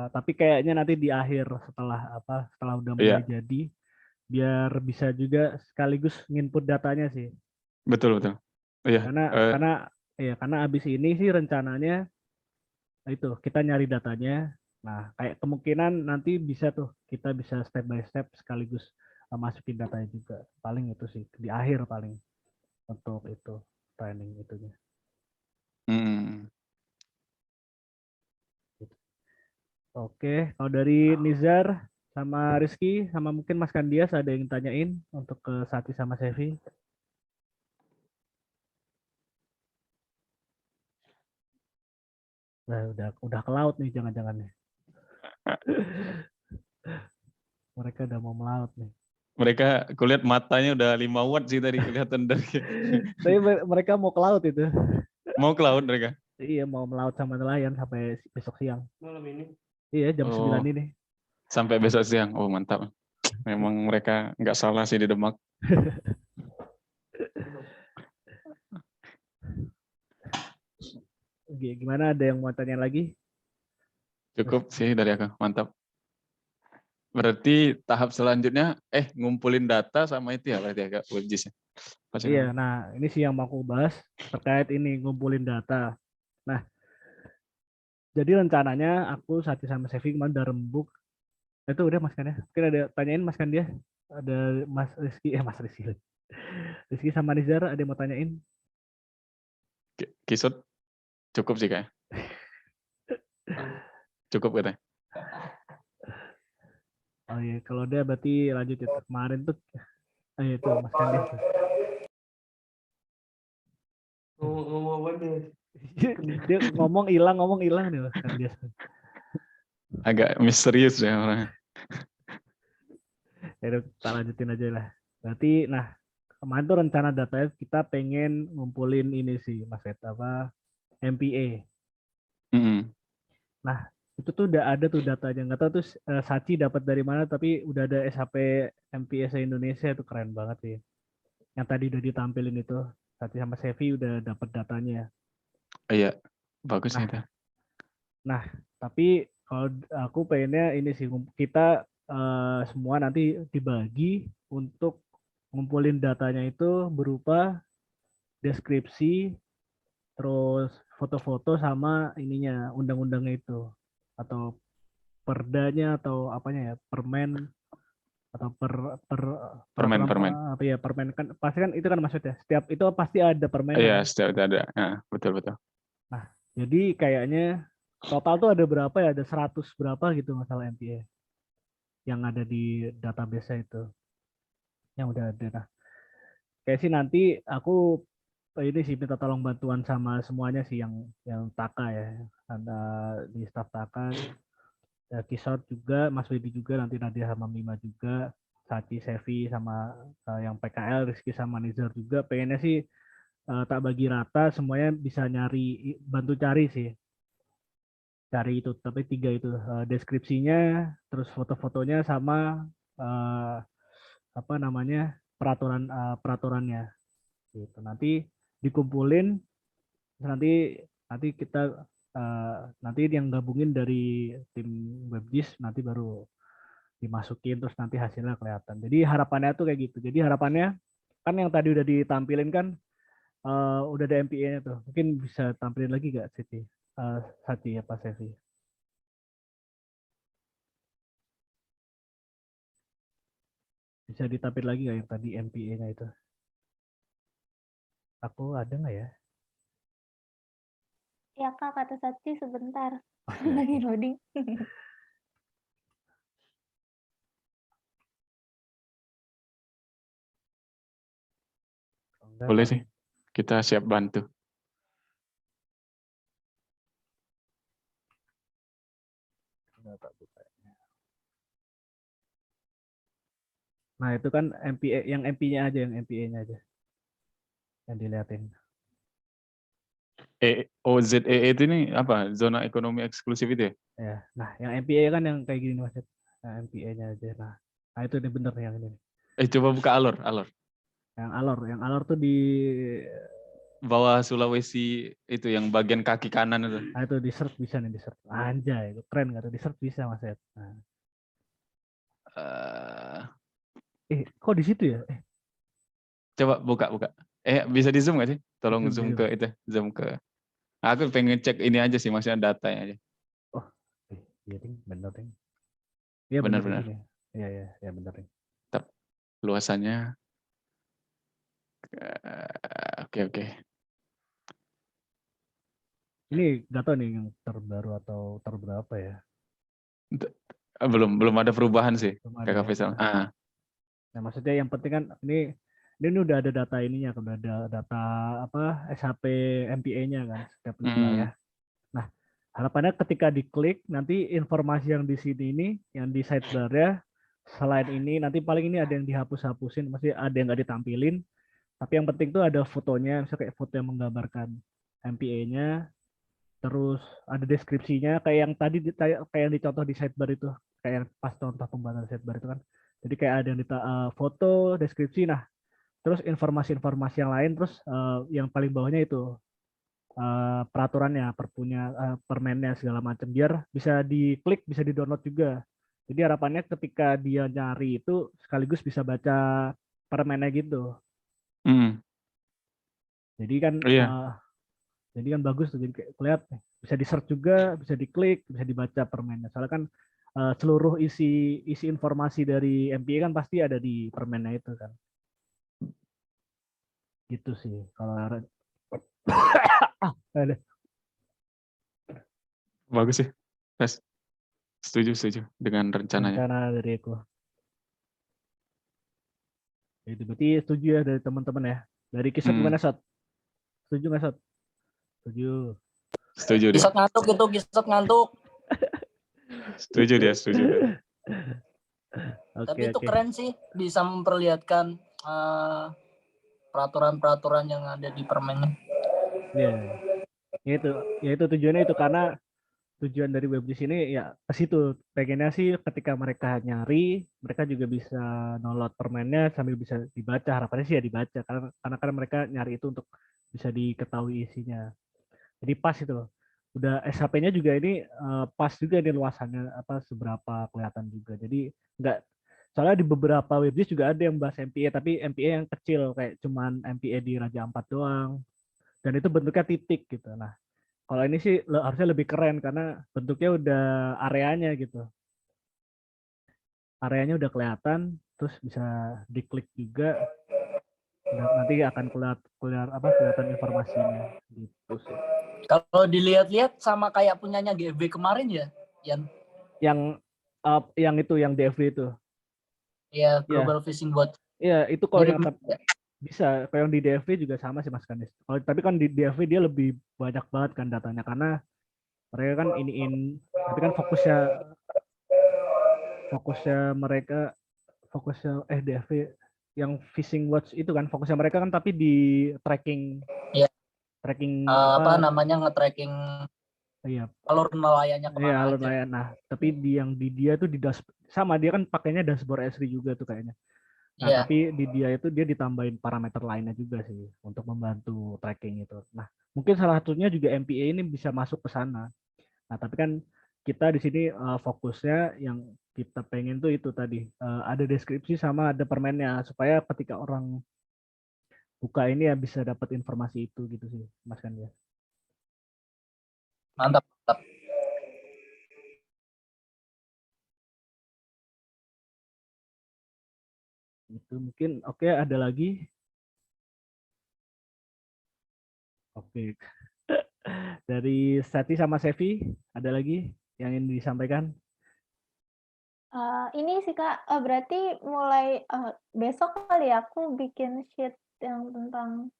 tapi kayaknya nanti di akhir setelah udah mulai jadi biar bisa juga sekaligus nginput datanya sih. Betul. Iya. Karena abis ini sih rencananya itu kita nyari datanya. Nah, kayak kemungkinan nanti kita bisa step by step sekaligus masukin datanya juga. Paling itu sih di akhir paling untuk itu training itunya. Oke, kalau dari Nizar sama Rizky sama mungkin Mas Kandias ada yang tanyain untuk ke Sati sama Sevi? Nah, udah ke laut nih jangan-jangan nih. Mereka udah mau melaut nih. Mereka kulihat matanya udah 5 watt sih tadi kelihatan dari. Tapi mereka mau ke laut itu. Mau ke laut mereka? Iya, mau melaut sama nelayan sampai besok siang. Malam ini? Iya, jam 9 ini. Sampai besok siang. Oh, mantap. Memang mereka nggak salah sih di Demak. Gimana, ada yang mau tanya lagi? Cukup sih dari aku, mantap. Berarti tahap selanjutnya ngumpulin data sama itu ya berarti ya Kak, WebGIS. Iya, nah ini sih yang mau aku bahas terkait ini ngumpulin data. Nah, jadi rencananya aku Sati sama Sevi kemarin udah rembuk. Itu udah Mas Kan ya. Mungkin ada tanyain Mas Kan dia. Ada Mas Rizky, Mas Rizky. Rizky sama Nizar ada yang mau tanyain? Kisut cukup sih kayak. Cukup katanya. Oh iya, kalau dia berarti lanjut ya. Kemarin tuh itu Mas Kandia. Ngomong apa nih? Dia ngomong hilang nih Mas Kandia. Agak misterius ya orangnya. Ya kita lanjutin aja lah. Berarti kemarin tuh rencana datanya kita pengen ngumpulin ini sih Mas MPA. Nah, itu tuh udah ada tuh datanya. Nggak tahu tuh Sachi dapat dari mana, tapi udah ada SHP MPA se-Indonesia, itu keren banget sih. Yang tadi udah ditampilin itu, Sachi sama Sevi udah dapat datanya. Iya, bagus itu. Nah, tapi kalau aku pengennya ini sih, kita semua nanti dibagi untuk ngumpulin datanya itu berupa deskripsi, terus foto-foto sama ininya undang-undangnya itu atau perdanya atau apanya ya, permen atau Permen, peraturan permen. apa ya, permen kan pasti kan itu kan maksudnya. Setiap itu pasti ada permennya Iya, kan. setiap ada. Nah, betul betul. Nah, jadi kayaknya total tuh ada berapa ya? Ada 100 berapa gitu masalah MPA yang ada di database itu yang udah ada. Nah, kayak sih nanti aku ini sih minta tolong bantuan sama semuanya sih yang Taka ya, ada di staf Taka, ya, Kisot juga, Mas Widi juga, nanti Nadia sama Mima juga, Sachi, Sevi sama yang PKL, Rizky sama Nizar juga. Pengennya sih tak bagi rata, semuanya bisa nyari, bantu cari sih, cari itu, tapi 3 itu deskripsinya, terus foto-fotonya sama eh, apa namanya peraturannya gitu. Nanti dikumpulin, nanti nanti kita nanti yang gabungin dari tim WebGIS nanti baru dimasukin terus nanti hasilnya kelihatan. Jadi harapannya tuh kayak gitu. Jadi harapannya kan yang tadi udah ditampilin kan udah ada MPA-nya tuh. Mungkin bisa tampilin lagi gak Siti? Sati ya Pak Sevi. Bisa ditampilin lagi gak yang tadi MPA-nya itu? Aku ada nggak ya? Ya Kak, kata Sachi sebentar. Oke, Lagi oke. loading. Enggak, Boleh Pak. sih. Kita siap bantu. Enggak, Pak, buka. Nah, itu kan MPA, yang MP-nya aja, yang MPA-nya aja. Yang dilihatin. OZEE itu nih apa? Zona ekonomi eksklusif itu ya? Ya. Nah, yang MPA kan yang kayak gini Mas. Nah, MPA-nya aja. Nah, itu nih bener yang ini. Coba buka alor, alor. Yang alor tuh di Bawah Sulawesi itu yang bagian kaki kanan itu. nah itu di search bisa nih di search. Anjay, itu keren nggak tuh di search bisa Mas Ed. Nah. Kok di situ ya? Coba buka, buka. Bisa di zoom nggak sih? Tolong Zoom, zoom zoom. ke itu, zoom ke. Aku pengen cek ini aja sih, maksudnya datanya aja. Oh, iya ding, bener ding. Iya bener Benar-benar. ini. Iya, iya, iya bener ding. Luasannya. Oke, oke. Ini nggak tahu nih yang terbaru atau terberapa ya. Belum ada perubahan sih. Belum ada KKP ya. sama. Nah, maksudnya yang penting kan ini udah ada data ininya, udah ada data apa SHP MPA-nya kan setiap 5 ya. Nah, harapannya ketika diklik nanti informasi yang di sini ini yang di sidebar ya, selain ini nanti paling ini ada yang dihapus-hapusin, masih ada yang nggak ditampilin. Tapi yang penting tuh ada fotonya, misalnya kayak foto yang menggambarkan MPA-nya, terus ada deskripsinya kayak yang tadi kayak yang dicontoh di sidebar itu, kayak yang pas contoh pembuatan sidebar itu kan. Jadi kayak ada yang foto, deskripsi, nah terus informasi-informasi yang lain, terus yang paling bawahnya itu peraturannya, perpunya, permennya segala macam biar bisa diklik, bisa di-download juga. Jadi harapannya ketika dia nyari itu sekaligus bisa baca permennya gitu. Jadi kan Iya. Bagus tuh, jadi kayak kelihatan bisa di search juga, bisa diklik, bisa dibaca permennya. Soalnya kan seluruh isi informasi dari MPA kan pasti ada di permennya itu kan. Gitu sih kalau ada. Bagus sih. Yes. Setuju dengan rencananya. Rencana dari aku. Itu berarti setuju ya dari teman-teman ya. Dari Kisot gimana Sot? Setuju nggak Sot? Setuju. Setuju dia. Kisot ngantuk itu, Kisot ngantuk. Setuju dia. Tapi itu keren sih, bisa memperlihatkan peraturan-peraturan yang ada di permennya. Ya itu tujuannya itu, karena tujuan dari WebGIS ini ya ke situ. Pengennya sih ketika mereka nyari, mereka juga bisa download permennya sambil bisa dibaca. Harapannya sih ya dibaca, karena kan mereka nyari itu untuk bisa diketahui isinya. Jadi pas itu loh. Udah SHP-nya juga ini pas juga di luasannya apa seberapa kelihatan juga. Jadi nggak Soalnya di beberapa webdisk juga ada yang bahas MPA, tapi MPA yang kecil kayak cuman MPA di Raja Ampat doang. Dan itu bentuknya titik gitu. Nah, kalau ini sih harusnya lebih keren karena bentuknya udah areanya gitu. Areanya udah kelihatan, terus bisa diklik juga. Dan nanti akan kelihatan informasinya gitu sih. Kalau dilihat-lihat sama kayak punyanya GB kemarin ya, Yang itu yang DFB itu. ya Global Fishing Watch. Iya, itu kalau yang Mirip. bisa, kalau yang di DFV juga sama sih Mas Kanis. Tapi kan di DFV dia lebih banyak banget kan datanya karena mereka kan tapi kan fokusnya DFV yang fishing watch itu kan fokusnya mereka kan tapi di tracking. Iya. Tracking nge-tracking iya. alur nelayannya kemana Iya, alur aja. nelayan. Nah, tapi yang di dia tuh sama dia kan pakainya dashboard Esri juga tuh kayaknya. Nah, Iya. tapi di dia itu dia ditambahin parameter lainnya juga sih untuk membantu tracking itu. Nah, mungkin salah satunya juga MPA ini bisa masuk ke sana. Nah, tapi kan kita di sini fokusnya yang kita pengen tuh itu tadi ada deskripsi sama ada permennya supaya ketika orang buka ini ya bisa dapat informasi itu gitu sih, Mas kan ya. Mantap. Itu mungkin oke, ada lagi. Oke. Dari Sati sama Sevi, ada lagi yang ingin disampaikan? Ini sih Kak, berarti mulai besok kali ya aku bikin sheet yang tentang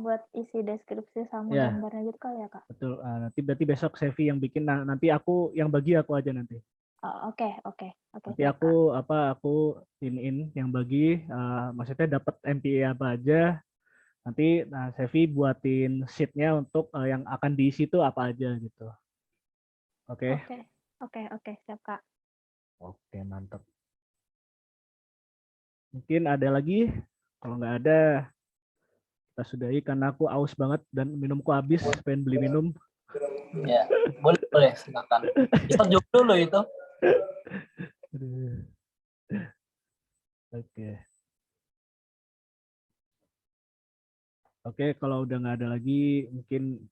buat isi deskripsi sama gambarnya gitu kali ya Kak? Betul. Nanti berarti besok Sevi yang bikin. Nah, nanti aku yang bagi aku aja nanti. Oke. Nanti aku iniin yang bagi. Maksudnya dapat MPA apa aja. Nanti Sevi buatin sheet-nya untuk yang akan diisi itu apa aja gitu. Oke. Oke, siap Kak. Oke, mantap. Mungkin ada lagi? Kalau nggak ada, kita sudahi karena aku aus banget dan minumku habis, pengen beli minum. Ya, boleh silakan. Kita jawab dulu itu. Oke, kalau udah nggak ada lagi, mungkin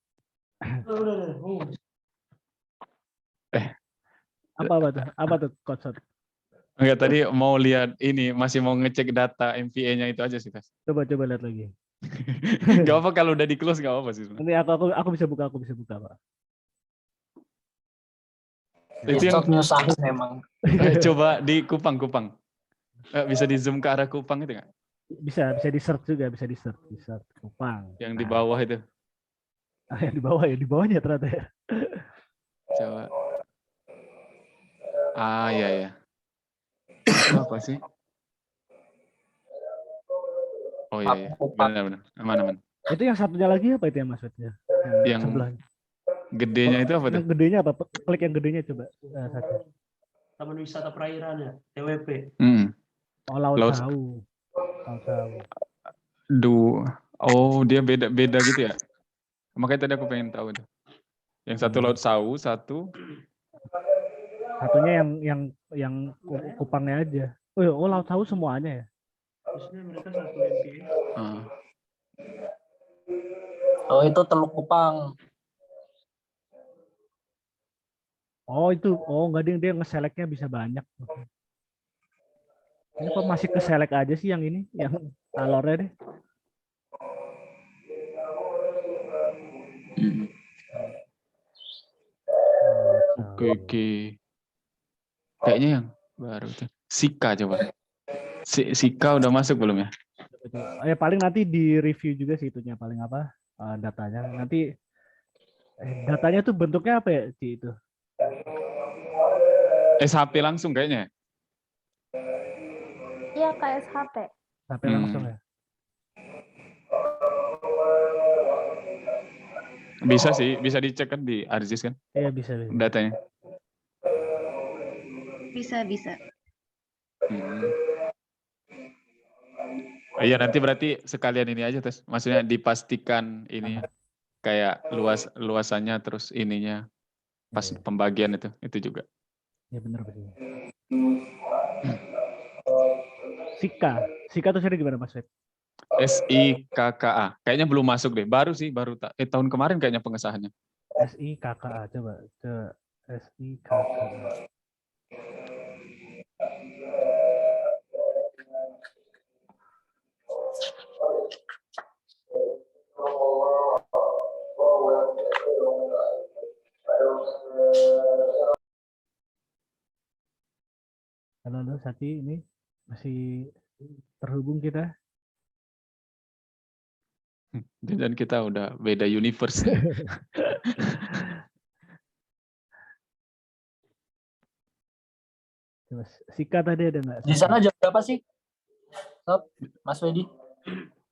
apa tuh Coach? Enggak, tadi mau lihat ini, masih mau ngecek data MPA-nya itu aja sih, Tes. Coba lihat lagi. Gak apa kalau udah di close, gak apa sih. Nanti aku bisa buka Pak. Itu yang memang. Coba di Kupang. Bisa di zoom ke arah Kupang itu nggak? Bisa di search juga, bisa di search Kupang. Yang di bawah itu. Yang di bawahnya ternyata ya. Coba. Iya. Apa sih? Oh iya. Benar. Aman. Itu yang satunya lagi apa itu ya maksudnya? Yang sebelahnya. Gedenya itu apa tuh? Yang gedenya apa? Klik yang gedenya coba. Taman Wisata Perairan ya, TWP. Oh, Laut Sawu. Oh, dia beda gitu ya? Makanya tadi aku pengen tahu itu. Yang satu Laut Sawu, satunya yang Kupangnya aja. Oh, Laut Sawu semuanya ya? Maksudnya mereka satu MPA. Oh, itu Teluk Kupang. Oh, itu. Oh, enggak, dia nge-select-nya bisa banyak. Ini kok masih ke-select aja sih yang ini, yang alornya deh. Oke. Kayaknya yang baru tuh. Sika coba. Sika udah masuk belum ya? Paling nanti di review juga sih itunya, paling apa datanya. Nanti datanya tuh bentuknya apa ya, Ci, itu? SHP langsung kayaknya. Iya, kayak SHP. SHP langsung ya. Bisa sih, bisa dicek kan di Arzis kan? Iya, bisa. Datanya. Bisa. Iya, nanti berarti sekalian ini aja, Tes. Maksudnya dipastikan ini kayak luasannya terus ininya pas pembagian itu juga. Ya benar benar. Sika tulisannya gimana Mas Web? SIKKA. Kayaknya belum masuk deh. Baru sih, tahun kemarin kayaknya pengesahannya. SIKKA coba SIKKA. Halo Sati, ini masih terhubung kita? Dan kita udah beda universe. Sika tadi ada nggak? Di sana jam berapa sih? Sob, Mas Wedi?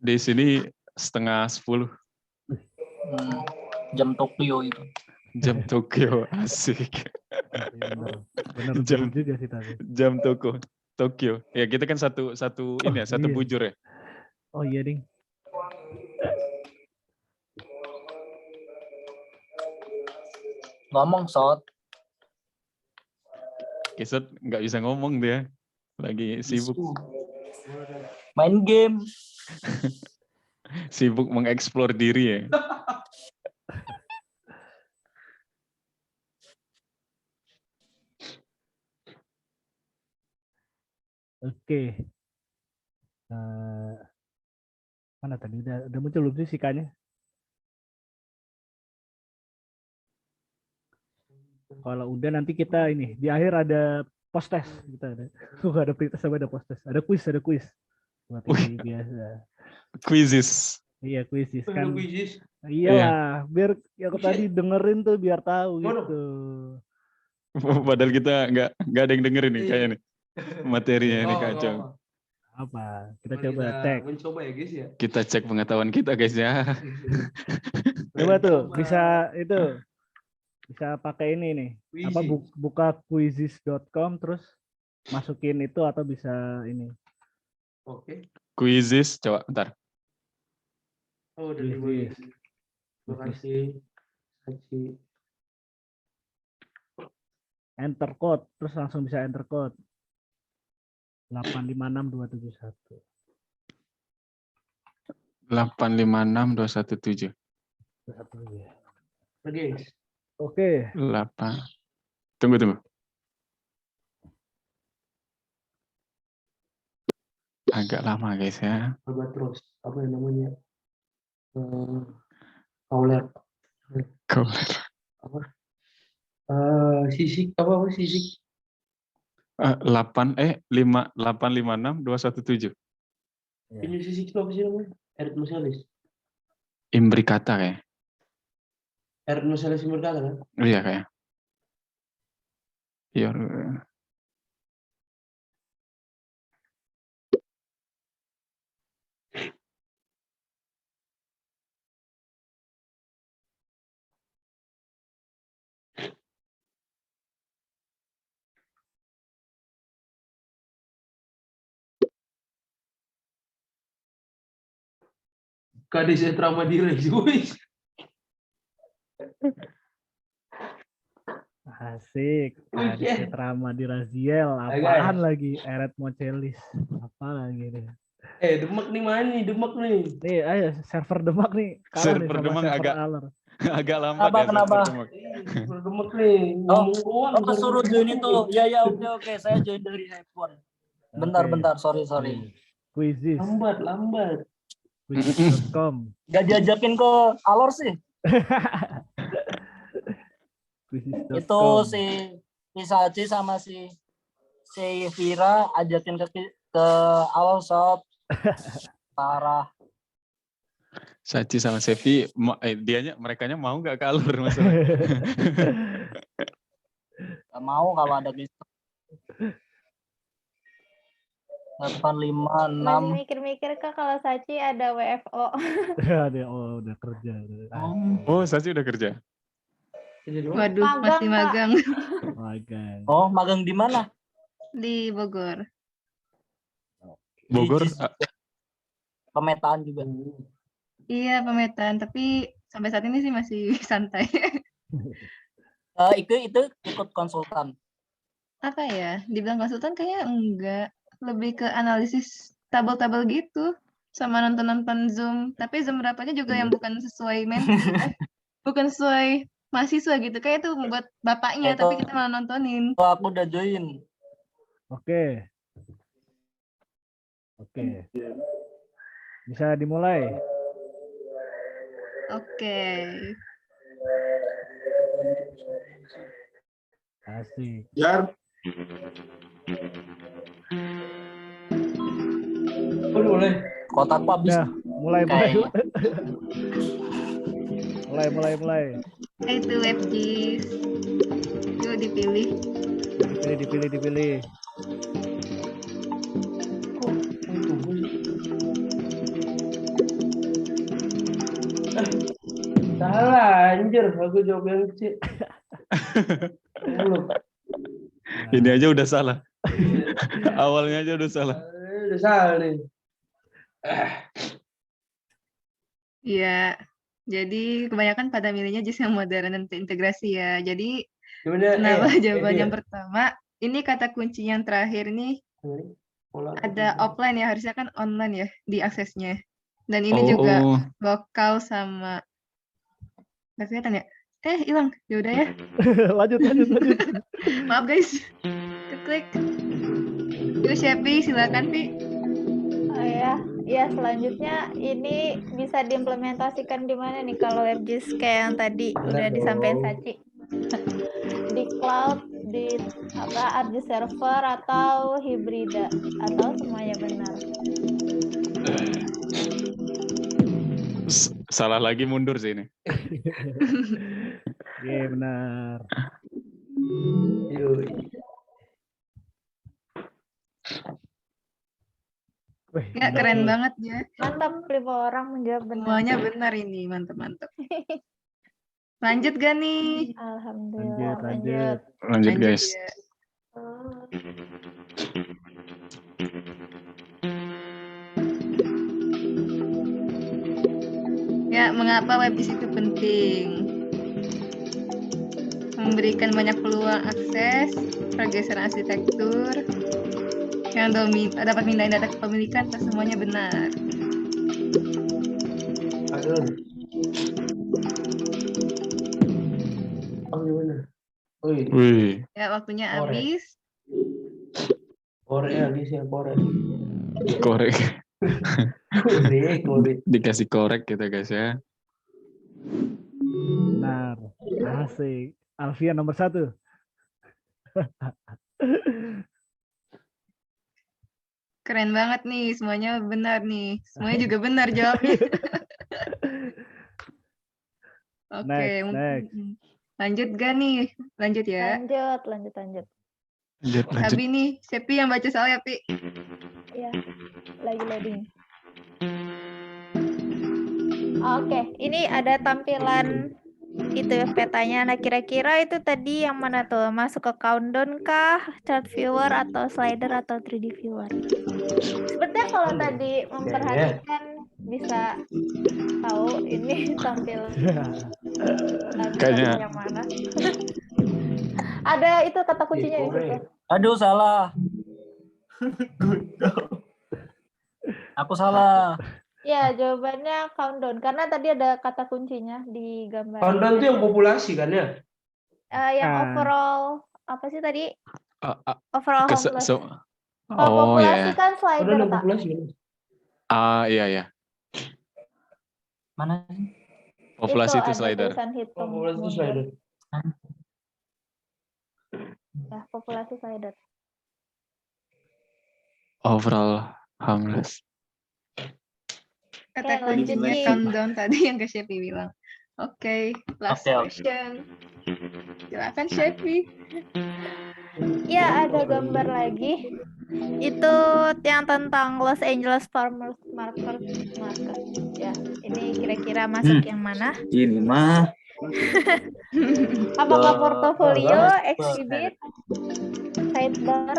Di sini 9:30. Jam Tokyo itu. Jam Tokyo, asik. Bener jam juga sih tadi. Jam Tokyo. Ya kita kan satu ini ya, satu iya. bujur ya. Oh iya ding. Ngomong Sot. Kisut nggak bisa ngomong dia, lagi sibuk. Main game. Sibuk mengeksplor diri ya. Oke. Mana tadi udah muncul belum sih Sikanya? Kalau udah nanti kita ini di akhir ada post test kita ada. Ada pretest sama ada post test. Ada kuis. Buat ini biasa. Quizzes. Iya kuisis kan. Quizzes. Iya, biar aku tadi dengerin tuh biar tahu gitu. Padahal kita nggak ada yang dengerin nih kayaknya nih. Materinya ini kacau. Apa? Kita coba cek. Mencoba ya guys ya. Kita cek pengetahuan kita guys ya. Coba tuh bisa itu. Bisa pakai ini nih. Apa buka quizzes.com terus masukin itu atau bisa ini. Oke. Quizzes coba bentar. Oh, udah dimulai. Terima kasih. Enter code terus langsung bisa enter code. 856271. 856217. Oke. Oke. 8. Tunggu. Agak lama guys ya. Albatros. Apa yang namanya? Kauler. Apa? Sisik apa sisik? 856217. Ini sisik itu apa sih namanya? Erit Musalis. Imbricata kayak. Erit Musalis Imbricata kan? Iya kayak. Iya. Kadis Etra Madira guys. Asik. Kadis Etra Madira Ziel. Apaan lagi? Eret Mocelis. Apa lagi deh? Demak nih mana nih? Demak nih. Nih, ayo server Demak nih. Server Demak agak lambat ya. Kenapa? Server Demak nih. Oh, suruh join itu. Ya, oke. Saya join dari handphone. Bentar. Sorry. Quizzes. Lambat. Quizzes.com. Gak diajakin ke Alor sih. Quizzes.com. Itu si Saci sama si Vira ajakin ke Alor Sob. Parah. Saci sama Sevi, merekanya mau nggak ke Alur masalah? Gak mau kalau ada gitu. 856. Masih mikir-mikir Kak kalau Saci ada WFO. Udah kerja. Oh, Saci udah kerja. Waduh, masih magang. Oh, magang di mana? Di Bogor. Bogor. Pemetaan juga. Iya, pemetaan, tapi sampai saat ini sih masih santai. Itu ikut konsultan. apa ya? Dibilang konsultan kayak enggak, lebih ke analisis tabel-tabel gitu sama nonton-nonton Zoom. Tapi Zoom rapatnya juga yang bukan sesuai bukan sesuai mahasiswa gitu. Kayak itu buat bapaknya, tapi kita malah nontonin. Aku udah join. Oke. Oke. Bisa dimulai. Oke. Asik. Udah mulai. Kotakku habis. Udah, mulai. Kayaknya. Mulai. Itu WebGIS. Yuk dipilih. Dipilih. Salah anjir, aku jawab yang C. Belum. Ini aja udah salah. Awalnya aja udah salah. Udah salah nih. Iya. Jadi kebanyakan pada milihnya JIS yang modern dan terintegrasi ya. Jadi Gimana? kenapa jawaban yang pertama? Ini kata kunci yang terakhir nih ada offline ya, harusnya kan online ya diaksesnya. Dan ini juga lokal sama nggak kelihatan ya? Hilang. Ya udah ya. lanjut. Maaf guys. Klik. Yuk Shepi, silakan Pi. Oh ya selanjutnya ini bisa diimplementasikan di mana nih kalau WebGIS kayak yang tadi udah disampaikan Saci? Di cloud, di ArcGIS server atau hibrida atau semuanya benar? Salah lagi mundur sih ini. Iya benar. Wih, Ya, keren banget ya. Mantap, 5 orang menjawab benar. Semuanya benar ini, mantap. Lanjut gak nih? Alhamdulillah. Lanjut guys. Ya. Ya, mengapa WebGIS itu penting? Memberikan banyak peluang akses, pergeseran arsitektur, yang dapat mindahin data kepemilikan, semuanya benar. Aduh. Gimana? Wih, Ya, waktunya Korek. habis. Korek habis ya, korek. korek. Korek. Dikasih korek kita guys ya. Benar. Asik. Alfian nomor 1. Keren banget nih, semuanya benar nih. Semuanya juga benar jawabnya. Oke, Next. lanjut gak nih? Lanjut ya. Lanjut. Abi nih, Sepi yang baca soal ya, Pi. Ya, lagi loading. Oke, ini ada tampilan itu petanya. Nah, kira-kira itu tadi yang mana tuh? Masuk ke countdown kah, chart viewer atau slider atau 3D viewer? Sepertinya kalau tadi memperhatikan bisa tahu ini tampilan Kayaknya. yang mana. Ada itu kata kuncinya di situ. Aduh, salah. Aku salah. Ya, jawabannya countdown karena tadi ada kata kuncinya di gambar. Countdown itu yang populasi kan ya? Yang overall apa sih tadi? Overall Kes- homeless. so- Kalau Oh populasi ya. kan slider, Countdown yang Pak. populasi kan? Iya. Mana? Populasi itu ada slider. tulisan hitung Populasi itu mundur. slider. Ya, populasi slider. Overall homeless. Kata Oke, lanjut kuncinya nih. countdown tadi yang ke Shepi bilang. Oke, last Oke. question. Silakan Shepi. Ya, ada gambar lagi. Itu yang tentang Los Angeles Farmers Market. Ya, ini kira-kira masuk yang mana? Ini mah. Apakah portofolio, Benar. exhibit, sidebar?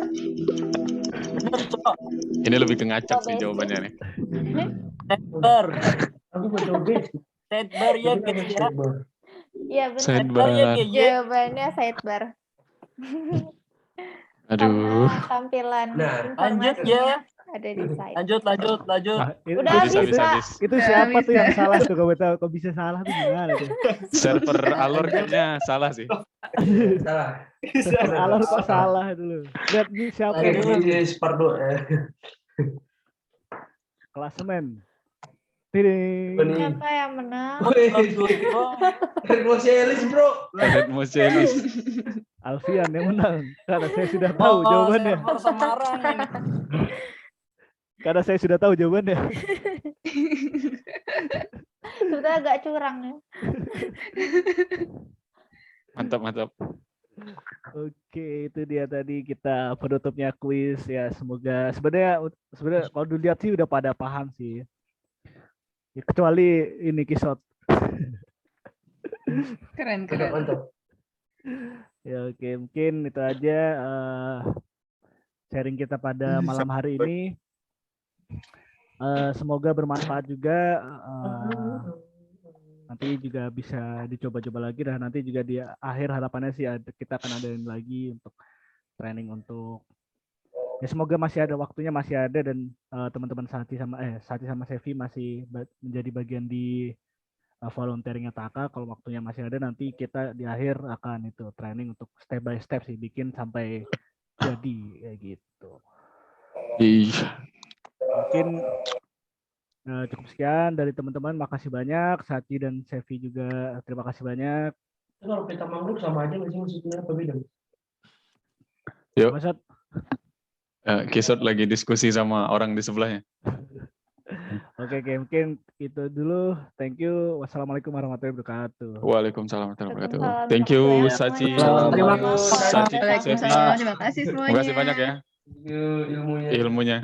Bener, Cok. Ini lebih ke ngacak sih jawabannya nih. Sidebar. Aku baca base. Sidebar ya, guys ya. Iya, benar. Sidebar ya, Sidebar. guys ya. Jawabannya sidebar. Aduh. Karena tampilan Nah, Lanjut informasinya ya. ada di site. Lanjut. Nah, Udah Bisa, habis, bisa, Pak. bisa. itu Udah siapa habis, tuh yang Kak. salah tuh? Kau tahu kok bisa salah tuh gimana tuh? Server Alor kayaknya salah sih. salah. Alor kok salah itu loh. Lihat nih siapa Oke, yang ini Spardo. klasemen. Tiding. Ini. Siapa yang menang? Red Moselis, bro. Red Moselis. Alfian yang menang. Karena saya sudah tahu jawabannya. Server Semarang ini. Karena saya sudah tahu jawabannya. Sudah agak curang ya. Mantap, mantap. Oke, itu dia tadi kita penutupnya kuis ya. Semoga sebenarnya kalau dilihat sih udah pada paham sih. Ya, kecuali ini Kisot. Keren. Mantap. Ya oke, mungkin itu aja sharing kita pada malam hari ini. Semoga bermanfaat juga. Nanti juga bisa dicoba-coba lagi dan nanti juga di akhir harapannya sih kita akan adain lagi untuk training untuk ya semoga masih ada waktunya, masih ada dan teman-teman Sati sama Sevi masih menjadi bagian di volunteeringnya Taka. Kalau waktunya masih ada nanti kita di akhir akan itu training untuk step by step sih bikin sampai jadi kayak gitu. Iya. Mungkin cukup sekian dari teman-teman. Makasih banyak. Sati dan Sevi juga terima kasih banyak. Kalau peta mangrove sama aja nggak sih maksudnya apa beda? Yuk. Maksud Kisot lagi diskusi sama orang di sebelahnya. oke, mungkin itu dulu. Thank you. Wassalamualaikum warahmatullahi wabarakatuh. Waalaikumsalam warahmatullahi wabarakatuh. Waalaikumsalam Thank you, warahmatullahi Sachi. wabarakatuh. Sachi, Sevi. Waalaikumsalam. Terima kasih semuanya. Terima kasih banyak ya Ilmunya. ilmunya.